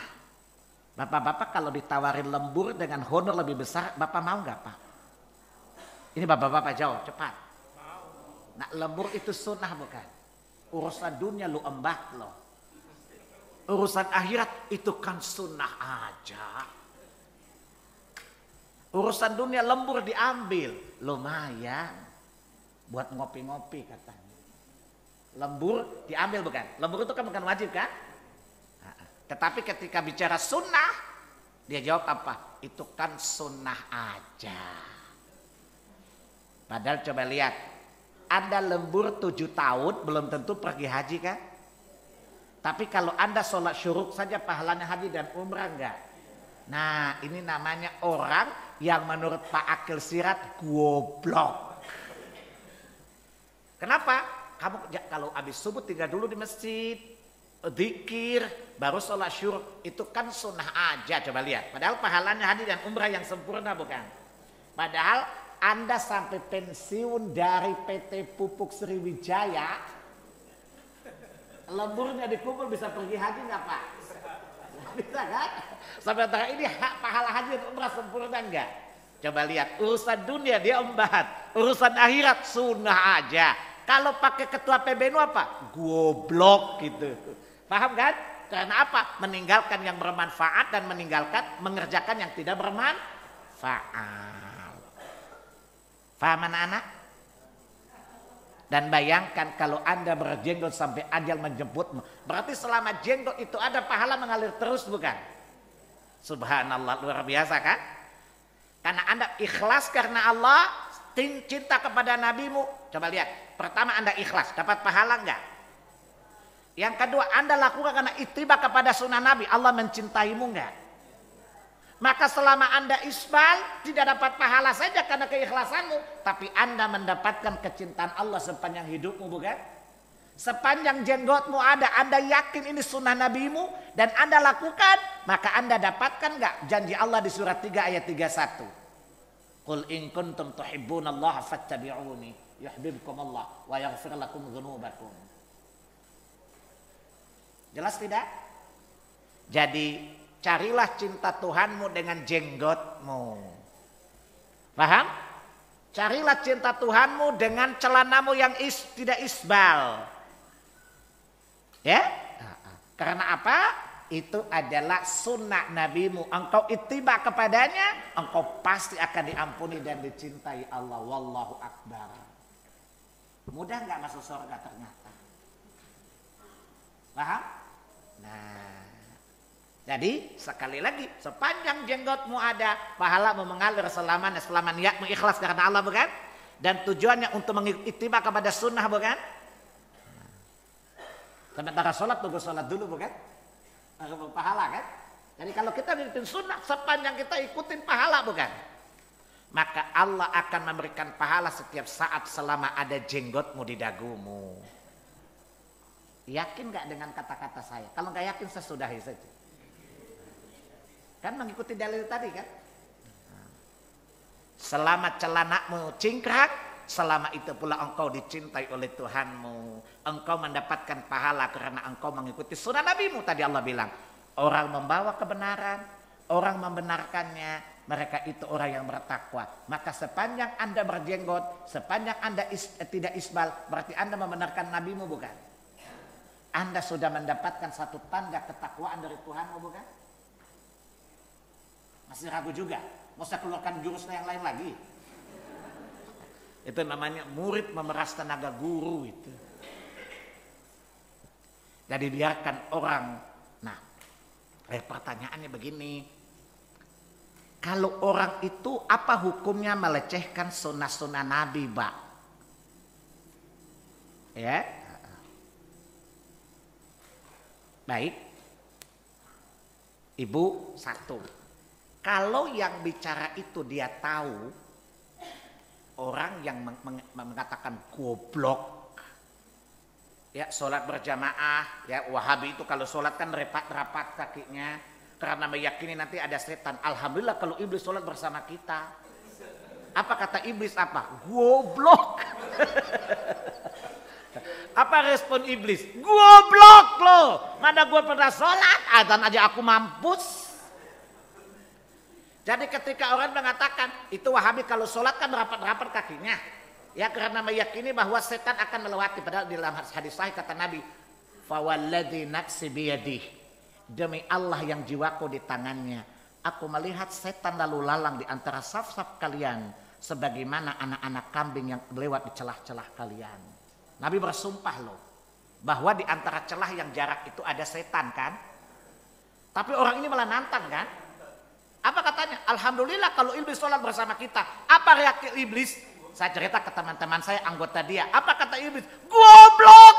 Bapak-bapak kalau ditawarin lembur dengan honor lebih besar, bapak mau nggak Pak? Ini bapak-bapak jawab cepat. Nah, lembur itu sunnah bukan? Urusan dunia lu embah loh. Urusan akhirat itu kan sunnah aja. Urusan dunia lembur diambil, lumayan buat ngopi-ngopi katanya. Lembur diambil bukan? Lembur itu kan bukan wajib kan? Tetapi ketika bicara sunnah, dia jawab apa? Itu kan sunnah aja. Padahal coba lihat, Anda lembur 7 tahun belum tentu pergi haji kan? Tapi kalau Anda sholat syuruk saja pahalanya haji dan umrah enggak? Nah, ini namanya orang yang menurut Pak Akil Sirat goblok. Kenapa? Kamu kalau habis subuh tinggal dulu di masjid, zikir, baru sholat syuruk, itu kan sunnah aja. Coba lihat. Padahal pahalanya haji dan umrah yang sempurna bukan? Padahal Anda sampai pensiun dari PT Pupuk Sriwijaya, lemburnya dikumpul bisa pergi haji nggak Pak? Bisa kan? Sampai antara ini pahala haji dan umrah sempurna enggak? Coba lihat, urusan dunia dia embat, urusan akhirat sunnah aja. Kalau pakai ketua PBNU apa? Goblok gitu. Paham kan? Karena apa? Meninggalkan yang bermanfaat dan mengerjakan yang tidak bermanfaat. Paham anak-anak? Dan bayangkan kalau Anda berjenggot sampai ajal menjemputmu. Berarti selama jenggot itu ada pahala mengalir terus bukan? Subhanallah, luar biasa kan? Karena Anda ikhlas karena Allah, cinta kepada nabimu. Coba lihat, pertama Anda ikhlas, dapat pahala enggak? Yang kedua, Anda lakukan karena ittiba kepada sunnah Nabi, Allah mencintaimu enggak? Maka selama Anda isbal, tidak dapat pahala saja karena keikhlasanmu, tapi Anda mendapatkan kecintaan Allah sepanjang hidupmu bukan? Sepanjang jenggotmu ada, Anda yakin ini sunnah nabimu dan Anda lakukan, maka Anda dapatkan enggak janji Allah di surat 3 ayat 31. Qul in kuntum tuhibbunallaha fattabi'uni yuhibbukumullah wa yaghfir lakum dzunubakum. Jelas tidak? Jadi carilah cinta Tuhanmu dengan jenggotmu. Paham? Carilah cinta Tuhanmu dengan celanamu yang tidak isbal. Ya? Karena apa? Itu adalah sunnah nabimu. Engkau ittiba kepadanya, engkau pasti akan diampuni dan dicintai Allah. Wallahu akbar. Mudah nggak masuk surga ternyata? Paham? Nah, jadi sekali lagi, sepanjang jenggotmu ada, pahalamu mengalir selama niatmu ikhlas karena Allah bukan? Dan tujuannya untuk mengittiba kepada sunnah bukan? Sementara sholat tunggu sholat dulu bukan? Pahala kan? Jadi kalau kita ikutin sunnah, sepanjang kita ikutin pahala bukan? Maka Allah akan memberikan pahala setiap saat selama ada jenggotmu di dagumu. Yakin gak dengan kata-kata saya? Kalau gak yakin saya sudahi saja. Kan mengikuti dalil tadi kan? Selama celanamu cingkrang, selama itu pula engkau dicintai oleh Tuhanmu. Engkau mendapatkan pahala karena engkau mengikuti sunnah nabimu. Tadi Allah bilang, orang membawa kebenaran, orang membenarkannya, mereka itu orang yang bertakwa. Maka sepanjang Anda berjenggot, sepanjang Anda tidak isbal, berarti Anda membenarkan nabimu bukan? Anda sudah mendapatkan satu tanda ketakwaan dari Tuhanmu bukan? Masih ragu juga? Mau saya keluarkan jurus yang lain lagi? Itu namanya murid memeras tenaga guru itu. Jadi biarkan orang. Nah, pertanyaannya begini. Kalau orang itu apa hukumnya melecehkan sunnah-sunnah Nabi, Pak? Ya. Baik. Ibu satu. Kalau yang bicara itu dia tahu orang yang mengatakan goblok, ya sholat berjamaah, ya Wahabi itu kalau sholat kan rapat kakinya karena meyakini nanti ada setan. Alhamdulillah kalau iblis sholat bersama kita. Apa kata iblis apa? Goblok. Apa respon iblis? Goblok loh. Mana gue pernah sholat, azan aja aku mampus. Jadi ketika orang mengatakan itu Wahabi kalau sholat kan rapat-rapat kakinya, ya karena meyakini bahwa setan akan melewati. Padahal di dalam hadis sahih kata Nabi, "Fawalladzi nafsi biyadih." Demi Allah yang jiwaku di tangannya, aku melihat setan lalu lalang di antara saf-saf kalian, sebagaimana anak-anak kambing yang lewat di celah-celah kalian. Nabi bersumpah loh, bahwa di antara celah yang jarak itu ada setan kan. Tapi orang ini malah nantang kan. Apa katanya? Alhamdulillah kalau iblis sholat bersama kita. Apa reaksi iblis? Saya cerita ke teman-teman saya anggota dia. Apa kata iblis? Goblok!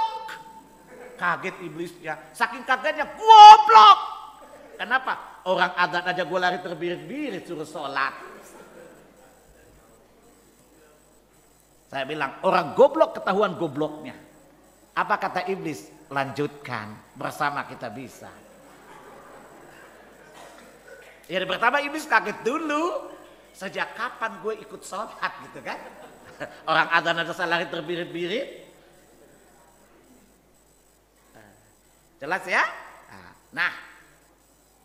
Kaget iblisnya. Saking kagetnya goblok. Kenapa? Orang adzan aja gue lari terbirit-birit suruh sholat. Saya bilang orang goblok ketahuan gobloknya. Apa kata iblis? Lanjutkan bersama kita bisa. Ya pertama iblis kaget dulu. Sejak kapan gue ikut sholat gitu kan. Orang adzan aja saya lari terbirit-birit. Jelas ya? Nah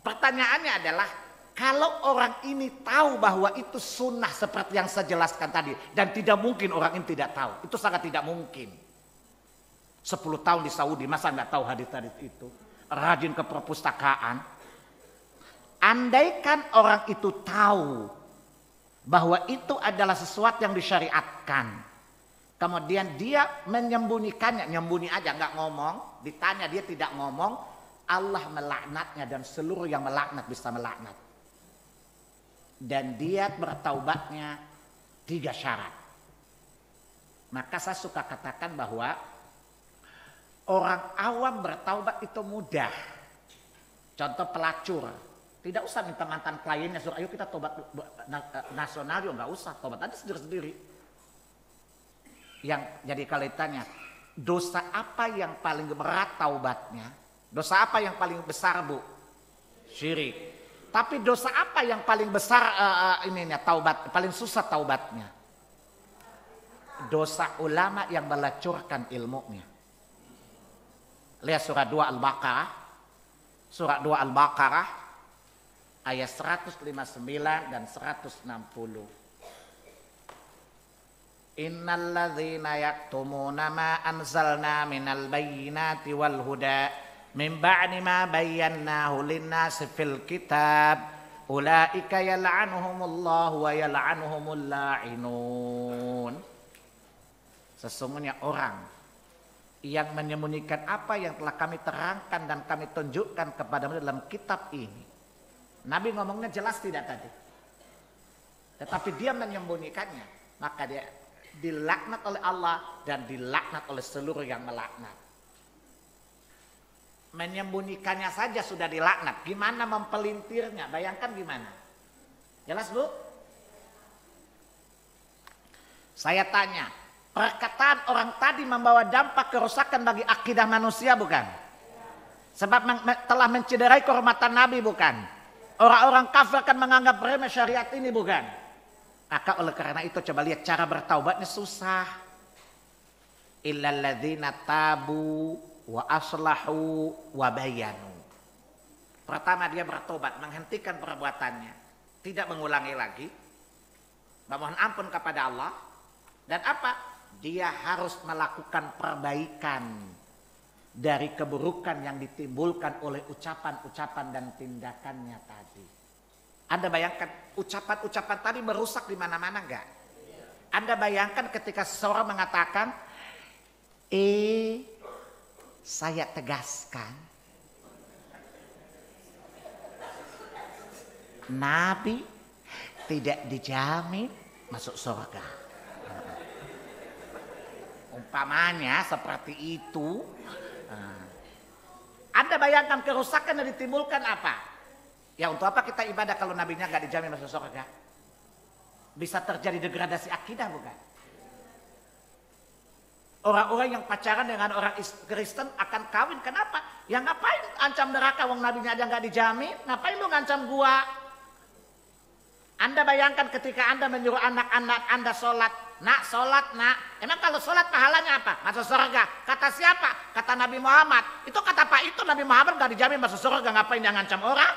pertanyaannya adalah kalau orang ini tahu bahwa itu sunnah seperti yang saya jelaskan tadi. Dan tidak mungkin orang ini tidak tahu. Itu sangat tidak mungkin. 10 tahun di Saudi masa nggak tahu hadis-hadis itu. Rajin ke perpustakaan. Andaikan orang itu tahu bahwa itu adalah sesuatu yang disyariatkan, kemudian dia menyembunyikannya, nyembunyi aja nggak ngomong, ditanya dia tidak ngomong, Allah melaknatnya dan seluruh yang melaknat bisa melaknat. Dan dia bertaubatnya 3 syarat. Maka saya suka katakan bahwa orang awam bertaubat itu mudah. Contoh pelacur. Tidak usah minta mantan kliennya suruh ayo kita tobat nasional, nggak usah, tobat aja sendiri-sendiri. Yang jadi kaitannya dosa apa yang paling berat taubatnya? Dosa apa yang paling besar Bu? Syirik. Tapi dosa apa yang paling besar taubat, paling susah taubatnya? Dosa ulama yang melacurkan ilmunya. Lihat surah 2 Al-Baqarah. Surah 2 Al-Baqarah ayat 159 dan 160. Innalladzina yaktumuna ma anzalna minal bayyinati wal huda min ba'di ma bayyanahu lin-nasi fil kitab ulaika yal'anuhumullahu wa yal'anuhumul la'inun. Sesungguhnya orang yang menyembunyikan apa yang telah kami terangkan dan kami tunjukkan kepadamu dalam kitab ini. Nabi ngomongnya jelas tidak tadi. Tetapi dia menyembunyikannya. Maka dia dilaknat oleh Allah dan dilaknat oleh seluruh yang melaknat. Menyembunyikannya saja sudah dilaknat. Gimana mempelintirnya? Bayangkan gimana. Jelas Bu? Saya tanya. Perkataan orang tadi membawa dampak kerusakan bagi akidah manusia bukan? Sebab telah mencederai kehormatan Nabi bukan? Orang-orang kafir akan menganggap remeh syariat ini bukan? Maka oleh karena itu coba lihat cara bertaubatnya susah. Illal ladzina tabu wa aslahu wa bayanu. Pertama dia bertobat, menghentikan perbuatannya, tidak mengulangi lagi, memohon ampun kepada Allah, dan apa? Dia harus melakukan perbaikan dari keburukan yang ditimbulkan oleh ucapan-ucapan dan tindakannya tadi. Anda bayangkan ucapan-ucapan tadi merusak di mana-mana enggak? Anda bayangkan ketika seseorang mengatakan, saya tegaskan, Nabi tidak dijamin masuk surga. Umpamanya seperti itu. Anda bayangkan kerusakan yang ditimbulkan apa? Ya untuk apa kita ibadah kalau nabinya nggak dijamin masuk surga? Bisa terjadi degradasi akidah bukan? Orang-orang yang pacaran dengan orang Kristen akan kawin. Kenapa? Ya ngapain ancam neraka wong nabinya aja nggak dijamin? Ngapain lu ngancam gua? Anda bayangkan ketika Anda menyuruh anak-anak Anda sholat. Nak, sholat nak. Emang kalau sholat pahalanya apa? Masuk surga. Kata siapa? Kata Nabi Muhammad. Itu kata Pak itu Nabi Muhammad gak dijamin masuk surga. Ngapain dia ngancam orang?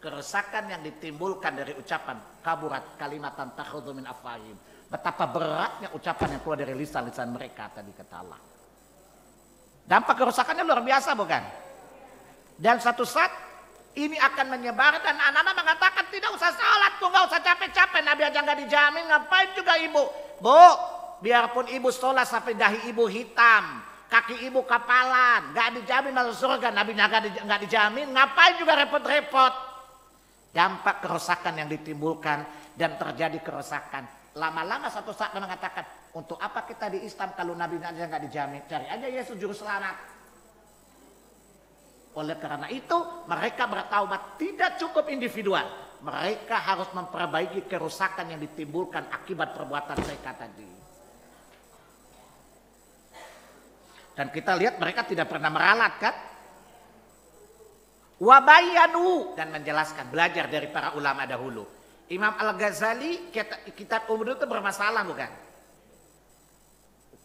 Kerusakan yang ditimbulkan dari ucapan kaburat kalimatan takhudhu min afwahihim. Betapa beratnya ucapan yang keluar dari lisan-lisan mereka tadi kata Allah. Dampak kerusakannya luar biasa bukan? Dan satu saat ini akan menyebar dan anak-anak mengatakan tidak usah sholat, bu, nggak usah capek-capek. Nabi aja nggak dijamin, ngapain juga ibu? Bu, biarpun ibu sholat sampai dahi ibu hitam, kaki ibu kapalan, nggak dijamin masuk surga. Nabi nggak dijamin, ngapain juga repot-repot? Dampak kerusakan yang ditimbulkan dan terjadi kerusakan. Lama-lama satu saat mengatakan, untuk apa kita di Islam kalau Nabi aja nggak dijamin? Cari aja Yesus juru selamat. Oleh karena itu mereka bertaubat tidak cukup individual. Mereka harus memperbaiki kerusakan yang ditimbulkan akibat perbuatan mereka tadi. Dan kita lihat mereka tidak pernah meralat kan. Wabayanu dan menjelaskan, belajar dari para ulama dahulu. Imam Al-Ghazali kitab Umur itu bermasalah bukan?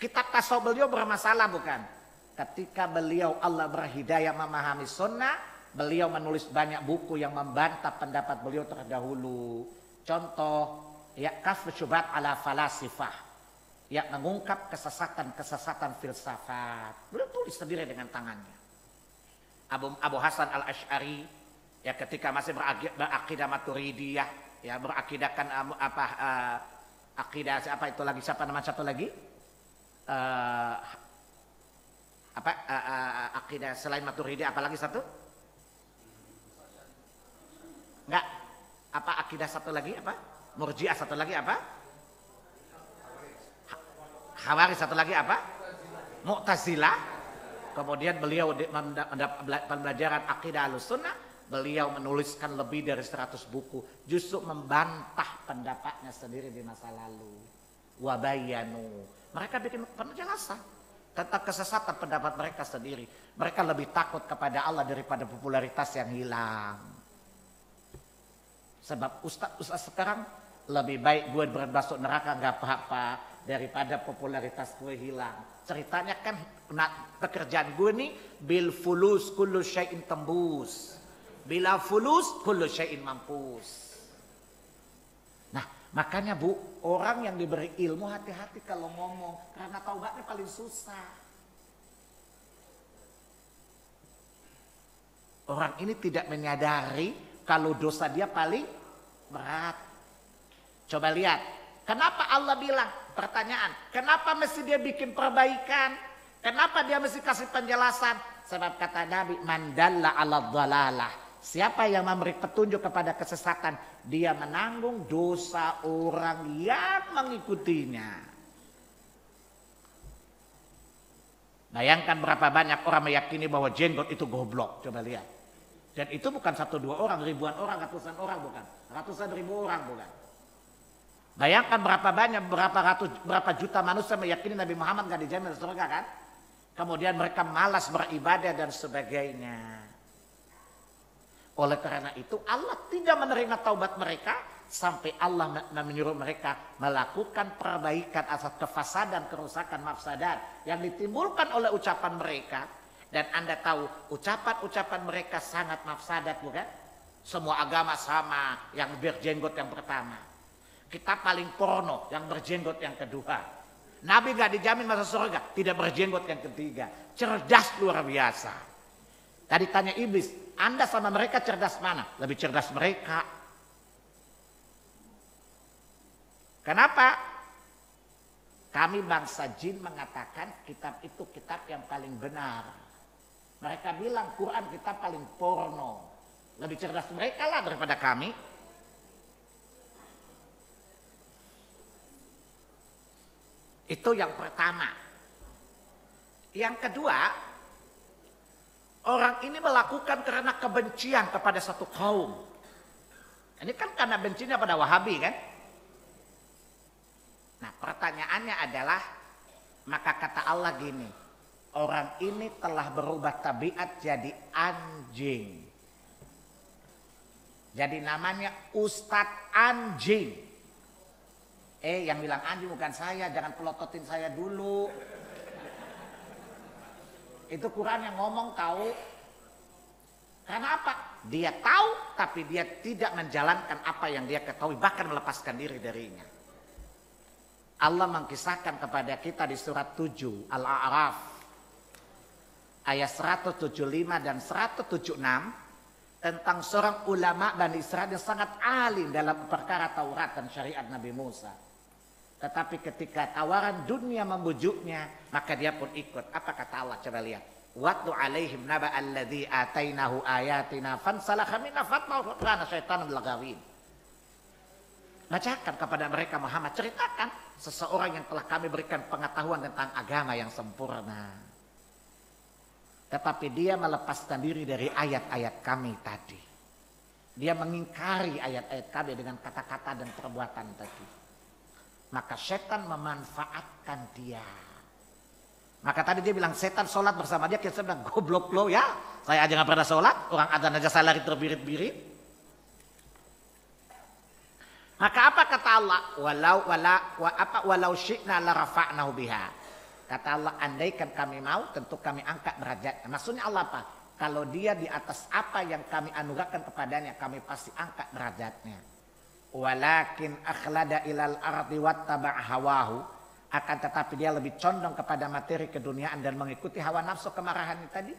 Kitab tasawuf beliau bermasalah bukan? Ketika beliau Allah berhidayah memahami sunnah, beliau menulis banyak buku yang membantah pendapat beliau terdahulu. Contoh, ya Kashfu Syubhat ala Falasifah, yang mengungkap kesesatan-kesesatan filsafat. Beliau tulis sendiri dengan tangannya. Abu Hasan Al-Asy'ari, ya ketika masih berakidah Maturidiyah, ya berakidahkan akidah apa itu lagi, siapa nama satu lagi? Akidah selain Maturidi apalagi satu? Enggak. Apa akidah satu lagi apa? Murji'ah satu lagi apa? Khawarij satu lagi apa? Mu'tazilah. Kemudian beliau pembelajaran akidah Ahlussunnah, beliau menuliskan lebih dari 100 buku justru membantah pendapatnya sendiri di masa lalu. Wabayanu. Mereka bikin penjelasan tentang kesesatan pendapat mereka sendiri. Mereka lebih takut kepada Allah daripada popularitas yang hilang. Sebab ustaz sekarang lebih baik gue masuk neraka nggak apa-apa daripada popularitas gue hilang. Ceritanya kan pekerjaan gue nih bil fulus kullu syai'in tembus. Bila fulus kullu syai'in mampus. Nah, makanya Bu, orang yang diberi ilmu hati-hati kalau ngomong, karena taubatnya paling susah. Orang ini tidak menyadari kalau dosa dia paling berat. Coba lihat, kenapa Allah bilang, pertanyaan, kenapa mesti dia bikin perbaikan? Kenapa dia mesti kasih penjelasan? Sebab kata Nabi, mandalla ala dhalalah. Siapa yang memberi petunjuk kepada kesesatan, dia menanggung dosa orang yang mengikutinya. Bayangkan berapa banyak orang meyakini bahwa jenggot itu goblok. Coba lihat. Dan itu bukan 1-2 orang, ribuan orang, ratusan orang bukan. Ratusan ribu orang bukan. Bayangkan berapa banyak, berapa juta manusia meyakini Nabi Muhammad gak dijamin surga kan. Kemudian mereka malas beribadah dan sebagainya. Oleh karena itu Allah tidak menerima taubat mereka sampai Allah menyuruh mereka melakukan perbaikan atas kefasadan, kerusakan, mafsadat yang ditimbulkan oleh ucapan mereka. Dan Anda tahu ucapan-ucapan mereka sangat mafsadat bukan? Semua agama sama, yang berjenggot yang pertama. Kita paling porno, yang berjenggot yang kedua. Nabi gak dijamin masuk surga, tidak berjenggot yang ketiga. Cerdas luar biasa. Tadi tanya iblis, Anda sama mereka cerdas mana? Lebih cerdas mereka. Kenapa? Kami bangsa jin mengatakan kitab itu kitab yang paling benar. Mereka bilang Quran kitab paling porno. Lebih cerdas mereka lah daripada kami. Itu yang pertama. Yang kedua, orang ini melakukan karena kebencian kepada satu kaum. Ini kan karena bencinya pada Wahabi kan? Nah, pertanyaannya adalah, maka kata Allah gini, orang ini telah berubah tabiat jadi anjing. Jadi namanya Ustadz Anjing. Yang bilang anjing bukan saya, jangan pelototin saya dulu. Itu Quran yang ngomong tahu. Karena apa? Dia tahu tapi dia tidak menjalankan apa yang dia ketahui, bahkan melepaskan diri darinya. Allah mengkisahkan kepada kita di surat 7 Al-A'raf ayat 175 dan 176 tentang seorang ulama Bani Israel yang sangat alim dalam perkara Taurat dan syariat Nabi Musa. Tetapi ketika tawaran dunia membujuknya, maka dia pun ikut. Apa kata Allah? Coba lihat. Watlu alaihim naba alladhi atainahu ayatina fansalakha minha fatma'u syaitanun lagawin. Bacakan kepada mereka Muhammad, ceritakan seseorang yang telah kami berikan pengetahuan tentang agama yang sempurna. Tetapi dia melepaskan diri dari ayat-ayat kami tadi. Dia mengingkari ayat-ayat kami dengan kata-kata dan perbuatan tadi. Maka setan memanfaatkan dia. Maka tadi dia bilang setan sholat bersama dia, kita bilang goblok lo ya. Saya aja gak pernah sholat, orang adzan aja saya lari terbirit-birit. Maka apa kata Allah? Walau syi'na la rafa'nahu biha. Kata Allah, andaikan kami mau, tentu kami angkat derajatnya. Maksudnya Allah apa? Kalau dia di atas apa yang kami anugerahkan kepadanya, kami pasti angkat derajatnya. Walakin akhlada ilal ardi wattaba'a hawahu. Akan tetapi dia lebih condong kepada materi keduniaan dan mengikuti hawa nafsu kemarahan tadi.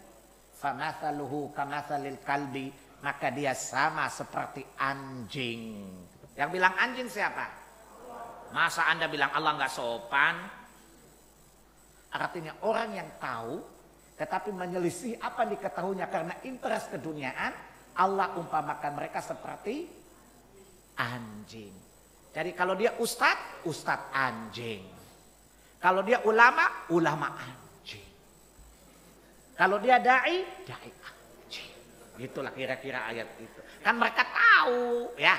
Famathaluhu kamathalil kalbi. Maka dia sama seperti anjing. Yang bilang anjing siapa? Masa Anda bilang Allah nggak sopan? Artinya orang yang tahu tetapi menyelisih apa yang diketahuinya karena interest keduniaan, Allah umpamakan mereka seperti anjing. Jadi kalau dia ustadz anjing. Kalau dia ulama anjing. Kalau dia dai anjing. Itulah kira-kira ayat itu. Kan mereka tahu ya.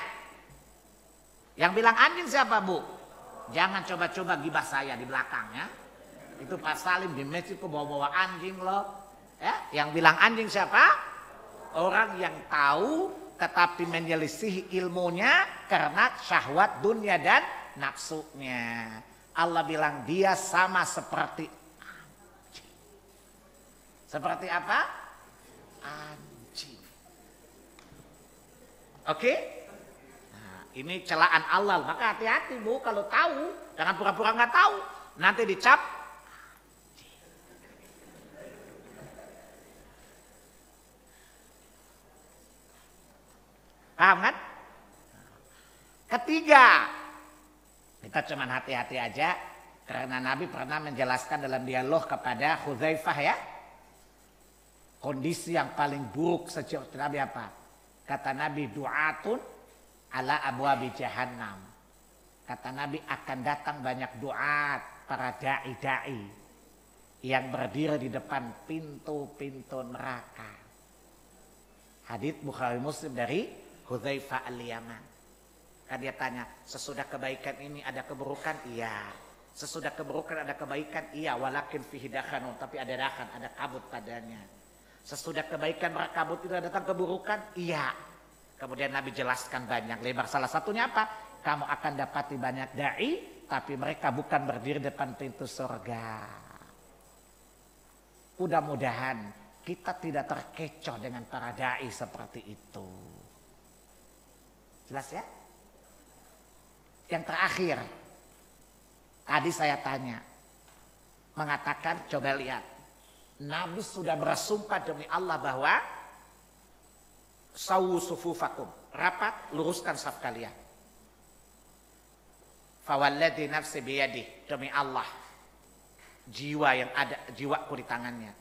Yang bilang anjing siapa, Bu? Jangan coba-coba gibah saya di belakang ya. Itu Pak Salim di masjid kok bawa-bawa anjing loh. Ya, yang bilang anjing siapa? Orang yang tahu tetapi menyelisihi ilmunya karena syahwat dunia dan nafsunya. Allah bilang dia sama seperti anjing. Seperti apa? Anjing. Oke? Nah, ini celaan Allah. Maka hati-hati Bu kalau tahu. Jangan pura-pura nggak tahu. Nanti dicap. Paham kan? Ketiga, kita cuma hati-hati aja karena Nabi pernah menjelaskan dalam dialog kepada Hudzaifah ya. Kondisi yang paling buruk sejauh Nabi apa? Kata Nabi du'atun ala abwabi jahannam. Kata Nabi akan datang banyak duat, para da'i-da'i yang berdiri di depan pintu-pintu neraka. Hadits Bukhari Muslim dari Hudzaifah al-Yaman. Kan dia tanya, sesudah kebaikan ini ada keburukan? Iya. Sesudah keburukan ada kebaikan? Iya. Walakin fihi dakhanun, tapi ada dakhan, ada kabut padanya. Sesudah kebaikan berkabut itu ada datang keburukan? Iya. Kemudian Nabi jelaskan banyak lebar. Salah satunya apa? Kamu akan dapati banyak dai, tapi mereka bukan berdiri depan pintu surga. Mudah-mudahan kita tidak terkecoh dengan para dai seperti itu. Jelas ya? Yang terakhir, tadi saya tanya, mengatakan coba lihat, Nabi sudah bersumpah demi Allah bahwa sawu sufufakum, rapat luruskan saf kalian. Fawalladzi nafsi biyadih, demi Allah, jiwa yang ada, jiwaku di tangannya.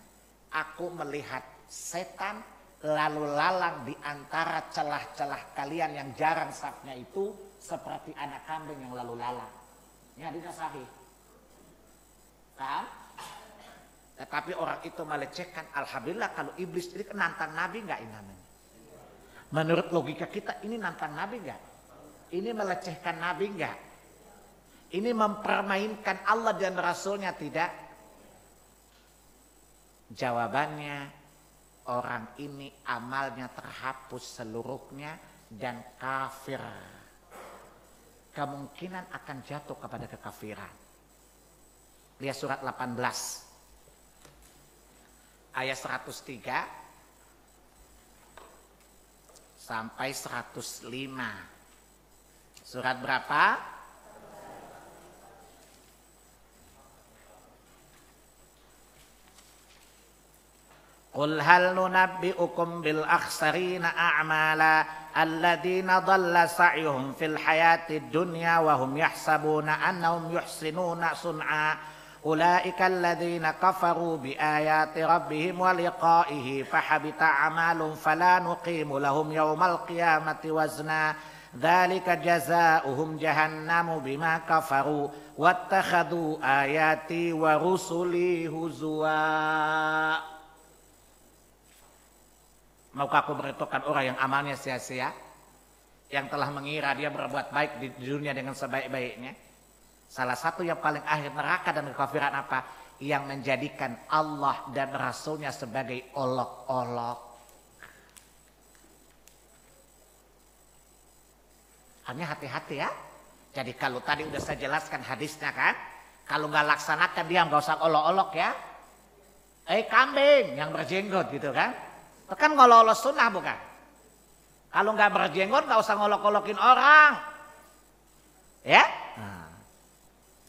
Aku melihat setan lalu lalang di antara celah-celah kalian yang jarang safnya itu seperti anak kambing yang lalu lalang. Ini hadisnya sahih. Kan? Tetapi orang itu melecehkan. Alhamdulillah kalau iblis ini nantang Nabi enggak ini namanya? Menurut logika kita ini nantang Nabi enggak? Ini melecehkan Nabi enggak? Ini mempermainkan Allah dan Rasulnya tidak? Jawabannya, orang ini amalnya terhapus seluruhnya dan kafir. Kemungkinan akan jatuh kepada kekafiran. Lihat surat 18. Ayat 103 sampai 105. Surat berapa? Qul hal nunabbi'ukum bil akhsarina a'mala alladhina dhalla sa'yuhum fil hayatid dunya wa hum yahsabuna annahum yuhsinuna sun'a. Ulaika alladhina kafaru bi ayati rabbihim wa liqa'ihi fahabita a'malum fala nuqimu lahum yawmal qiyamati wazna. Dzalika jazaohum jahannamu bima kafaru wattakhadhu ayati wa rusuli huzwa. Maukah aku beritahukan orang yang amalnya sia-sia, yang telah mengira dia berbuat baik di dunia dengan sebaik-baiknya? Salah satu yang paling akhir neraka dan kekafiran apa? Yang menjadikan Allah dan Rasulnya sebagai olok-olok. Hanya hati-hati ya. Jadi kalau tadi udah saya jelaskan hadisnya kan, kalau nggak laksanakan dia nggak usah olok-olok ya. Kambing yang berjenggot gitu kan. Itu kan ngolok-olok sunnah bukan? Kalau nggak berjenggot nggak usah ngolok-olokin orang. Ya?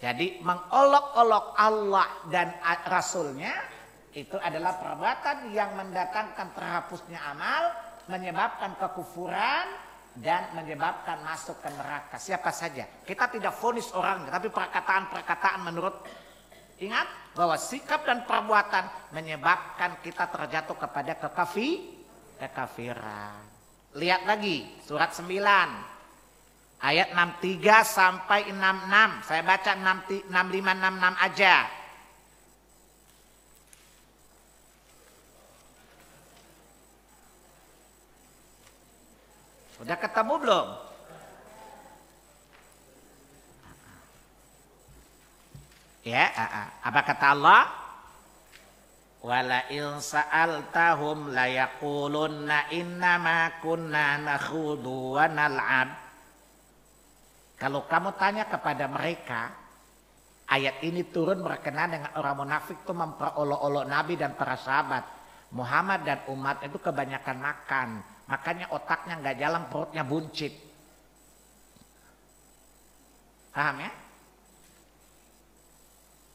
Jadi mengolok-olok Allah dan Rasulnya itu adalah perbuatan yang mendatangkan terhapusnya amal, menyebabkan kekufuran dan menyebabkan masuk ke neraka. Siapa saja. Kita tidak vonis orang, tapi perkataan-perkataan menurut. Ingat bahwa sikap dan perbuatan menyebabkan kita terjatuh kepada kekafiran. Lihat lagi surat 9. Ayat 63 sampai 66. Saya baca 65, 66 aja. Udah ketemu belum? Ya, apa kata Allah? Wala in sa'altahum la yaqulunna innama kunna nakhudu wa nal'ab. Kalau kamu tanya kepada mereka, ayat ini turun berkenaan dengan orang munafik itu memperolok-olok Nabi dan para sahabat. Muhammad dan umat itu kebanyakan makan, makanya otaknya nggak jalan, perutnya buncit. Paham ya?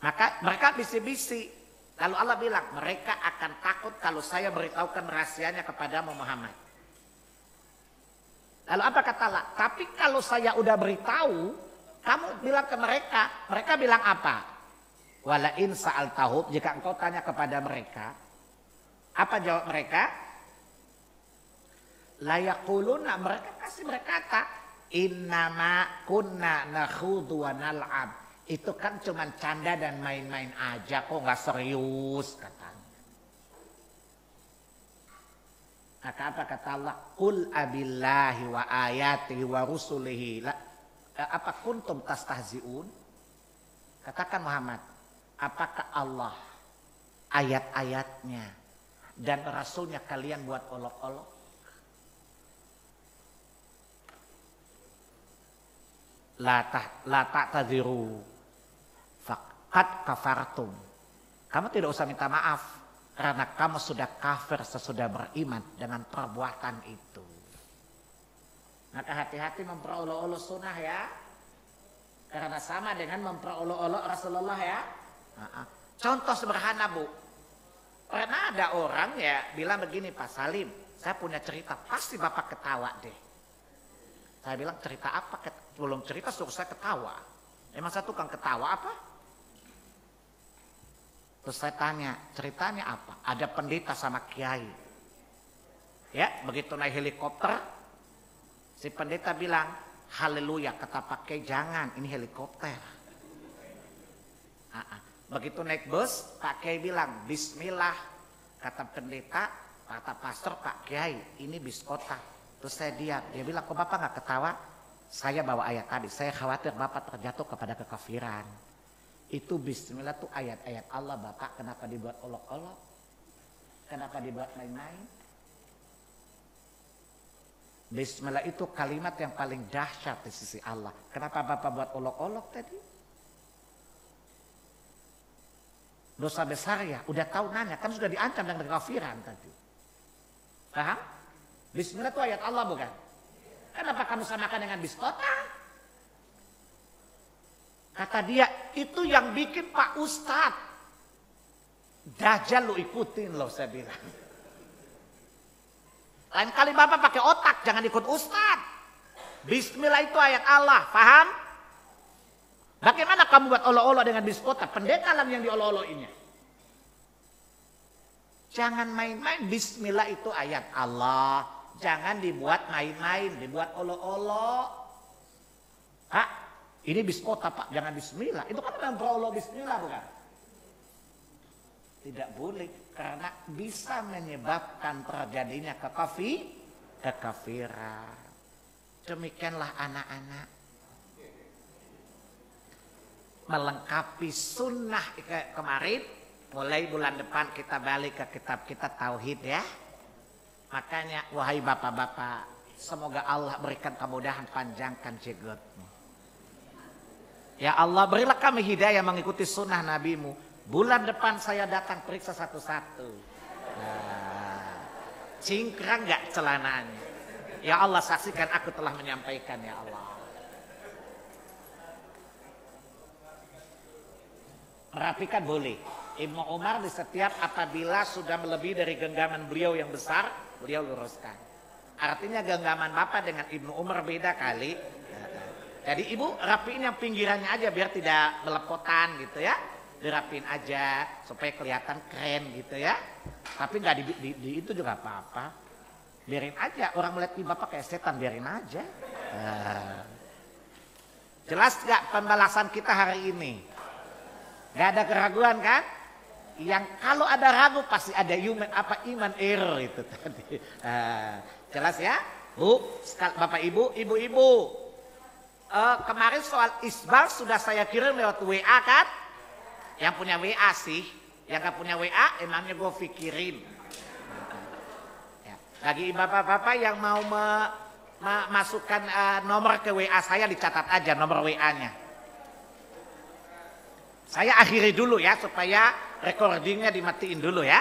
Maka mereka bisi-bisi. Lalu Allah bilang, mereka akan takut kalau saya beritahukan rahasianya kepada Muhammad. Lalu apa kata Allah? Tapi kalau saya udah beritahu, kamu bilang ke mereka, mereka bilang apa? Wala in sa'altahum, jika engkau tanya kepada mereka, apa jawab mereka? La yaquluna, mereka kasih berkata, innama kunna nakhudu wa nal'ab. Itu kan cuma canda dan main-main aja, kok nggak serius katanya. Maka apa kata Allah? Qul abillahi wa ayatihi wa rusulihi apa kuntum tastahzi'un? Katakan Muhammad, apakah Allah, ayat-ayatnya dan Rasulnya kalian buat olok-olok? La ta'tadiru faqad kafartum. Kamu tidak usah minta maaf karena kamu sudah kafir sesudah beriman dengan perbuatan itu. Maka hati-hati memperolok-olok sunnah ya. Karena sama dengan memperolok-olok Rasulullah ya. Contoh sederhana Bu. Pernah ada orang ya bilang begini, Pak Salim, saya punya cerita, pasti Bapak ketawa deh. Saya bilang cerita apa? Belum cerita suruh saya ketawa. Emang saya tukang ketawa apa? Terus saya tanya, ceritanya apa? Ada pendeta sama kiai. Ya, begitu naik helikopter, si pendeta bilang, haleluya, kata Pak Kiai, jangan, ini helikopter. Begitu naik bus, Pak Kiai bilang, bismillah. Kata pendeta, kata pastor, Pak Kiai, ini bis kota. Terus saya diam. Dia bilang, kok Bapak nggak ketawa? Saya bawa ayat tadi, saya khawatir Bapak terjatuh kepada kekafiran. Itu bismillah tuh ayat-ayat Allah, Bapak. Kenapa dibuat olok-olok? Kenapa dibuat main-main? Bismillah itu kalimat yang paling dahsyat di sisi Allah. Kenapa Bapak buat olok-olok tadi? Dosa besar ya, udah tahu nanya, kan sudah diancam dengan kekafiran tadi. Paham? Bismillah itu ayat Allah bukan? Kenapa kamu samakan dengan bis kota? Kata dia, itu yang bikin Pak Ustadz. Dajjal lu ikutin loh, saya bilang. Lain kali Bapak pakai otak, jangan ikut Ustadz. Bismillah itu ayat Allah, paham? Bagaimana kamu buat olo-olo dengan bis kota? Pendeta lah yang diolo-oloinnya. Jangan main-main, bismillah itu ayat Allah. Jangan dibuat main-main, dibuat olo-olo. Pak, ini bis kota Pak, jangan bismillah. Itu kan memang olo bismillah bukan? Tidak boleh, karena bisa menyebabkan terjadinya kekafiran. Demikianlah anak-anak. Melengkapi sunnah kemarin, mulai bulan depan kita balik ke kitab kita tauhid ya. Makanya wahai bapak-bapak, semoga Allah berikan kemudahan, panjangkan jenggotmu. Ya Allah, berilah kami hidayah mengikuti sunnah nabimu. Bulan depan saya datang periksa satu-satu. Nah, cingkrang gak celananya? Ya Allah, saksikan aku telah menyampaikan ya Allah. Rapikan boleh. Ibnu Umar di setiap apabila sudah melebihi dari genggaman beliau yang besar, beliau luruskan. Artinya genggaman Bapak dengan Ibnu Umar beda kali. Jadi ibu rapiin yang pinggirannya aja biar tidak melepotan gitu ya. Dirapiin aja supaya kelihatan keren gitu ya. Tapi nggak di itu juga apa-apa. Biarin aja, orang melihat Bapak kayak setan, biarin aja. Jelas nggak pembalasan kita hari ini? Gak ada keraguan kan? Yang kalau ada ragu pasti ada iman error itu tadi. Jelas ya? Bu, Bapak Ibu, Ibu-ibu. Kemarin soal isbal sudah saya kirim lewat WA kan? Yang punya WA sih. Yang gak punya WA emangnya gue pikirin. Ya. Bagi bapak-bapak yang mau masukkan nomor ke WA saya, dicatat aja nomor WA-nya. Saya akhiri dulu ya supaya recordingnya dimatiin dulu ya.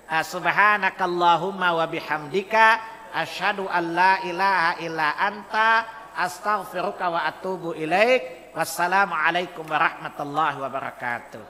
Subhanakallahumma wa bihamdika asyhadu an la ilaha illa anta astaghfiruka wa atubu ilaik. Wassalamualaikum warahmatullahi wabarakatuh.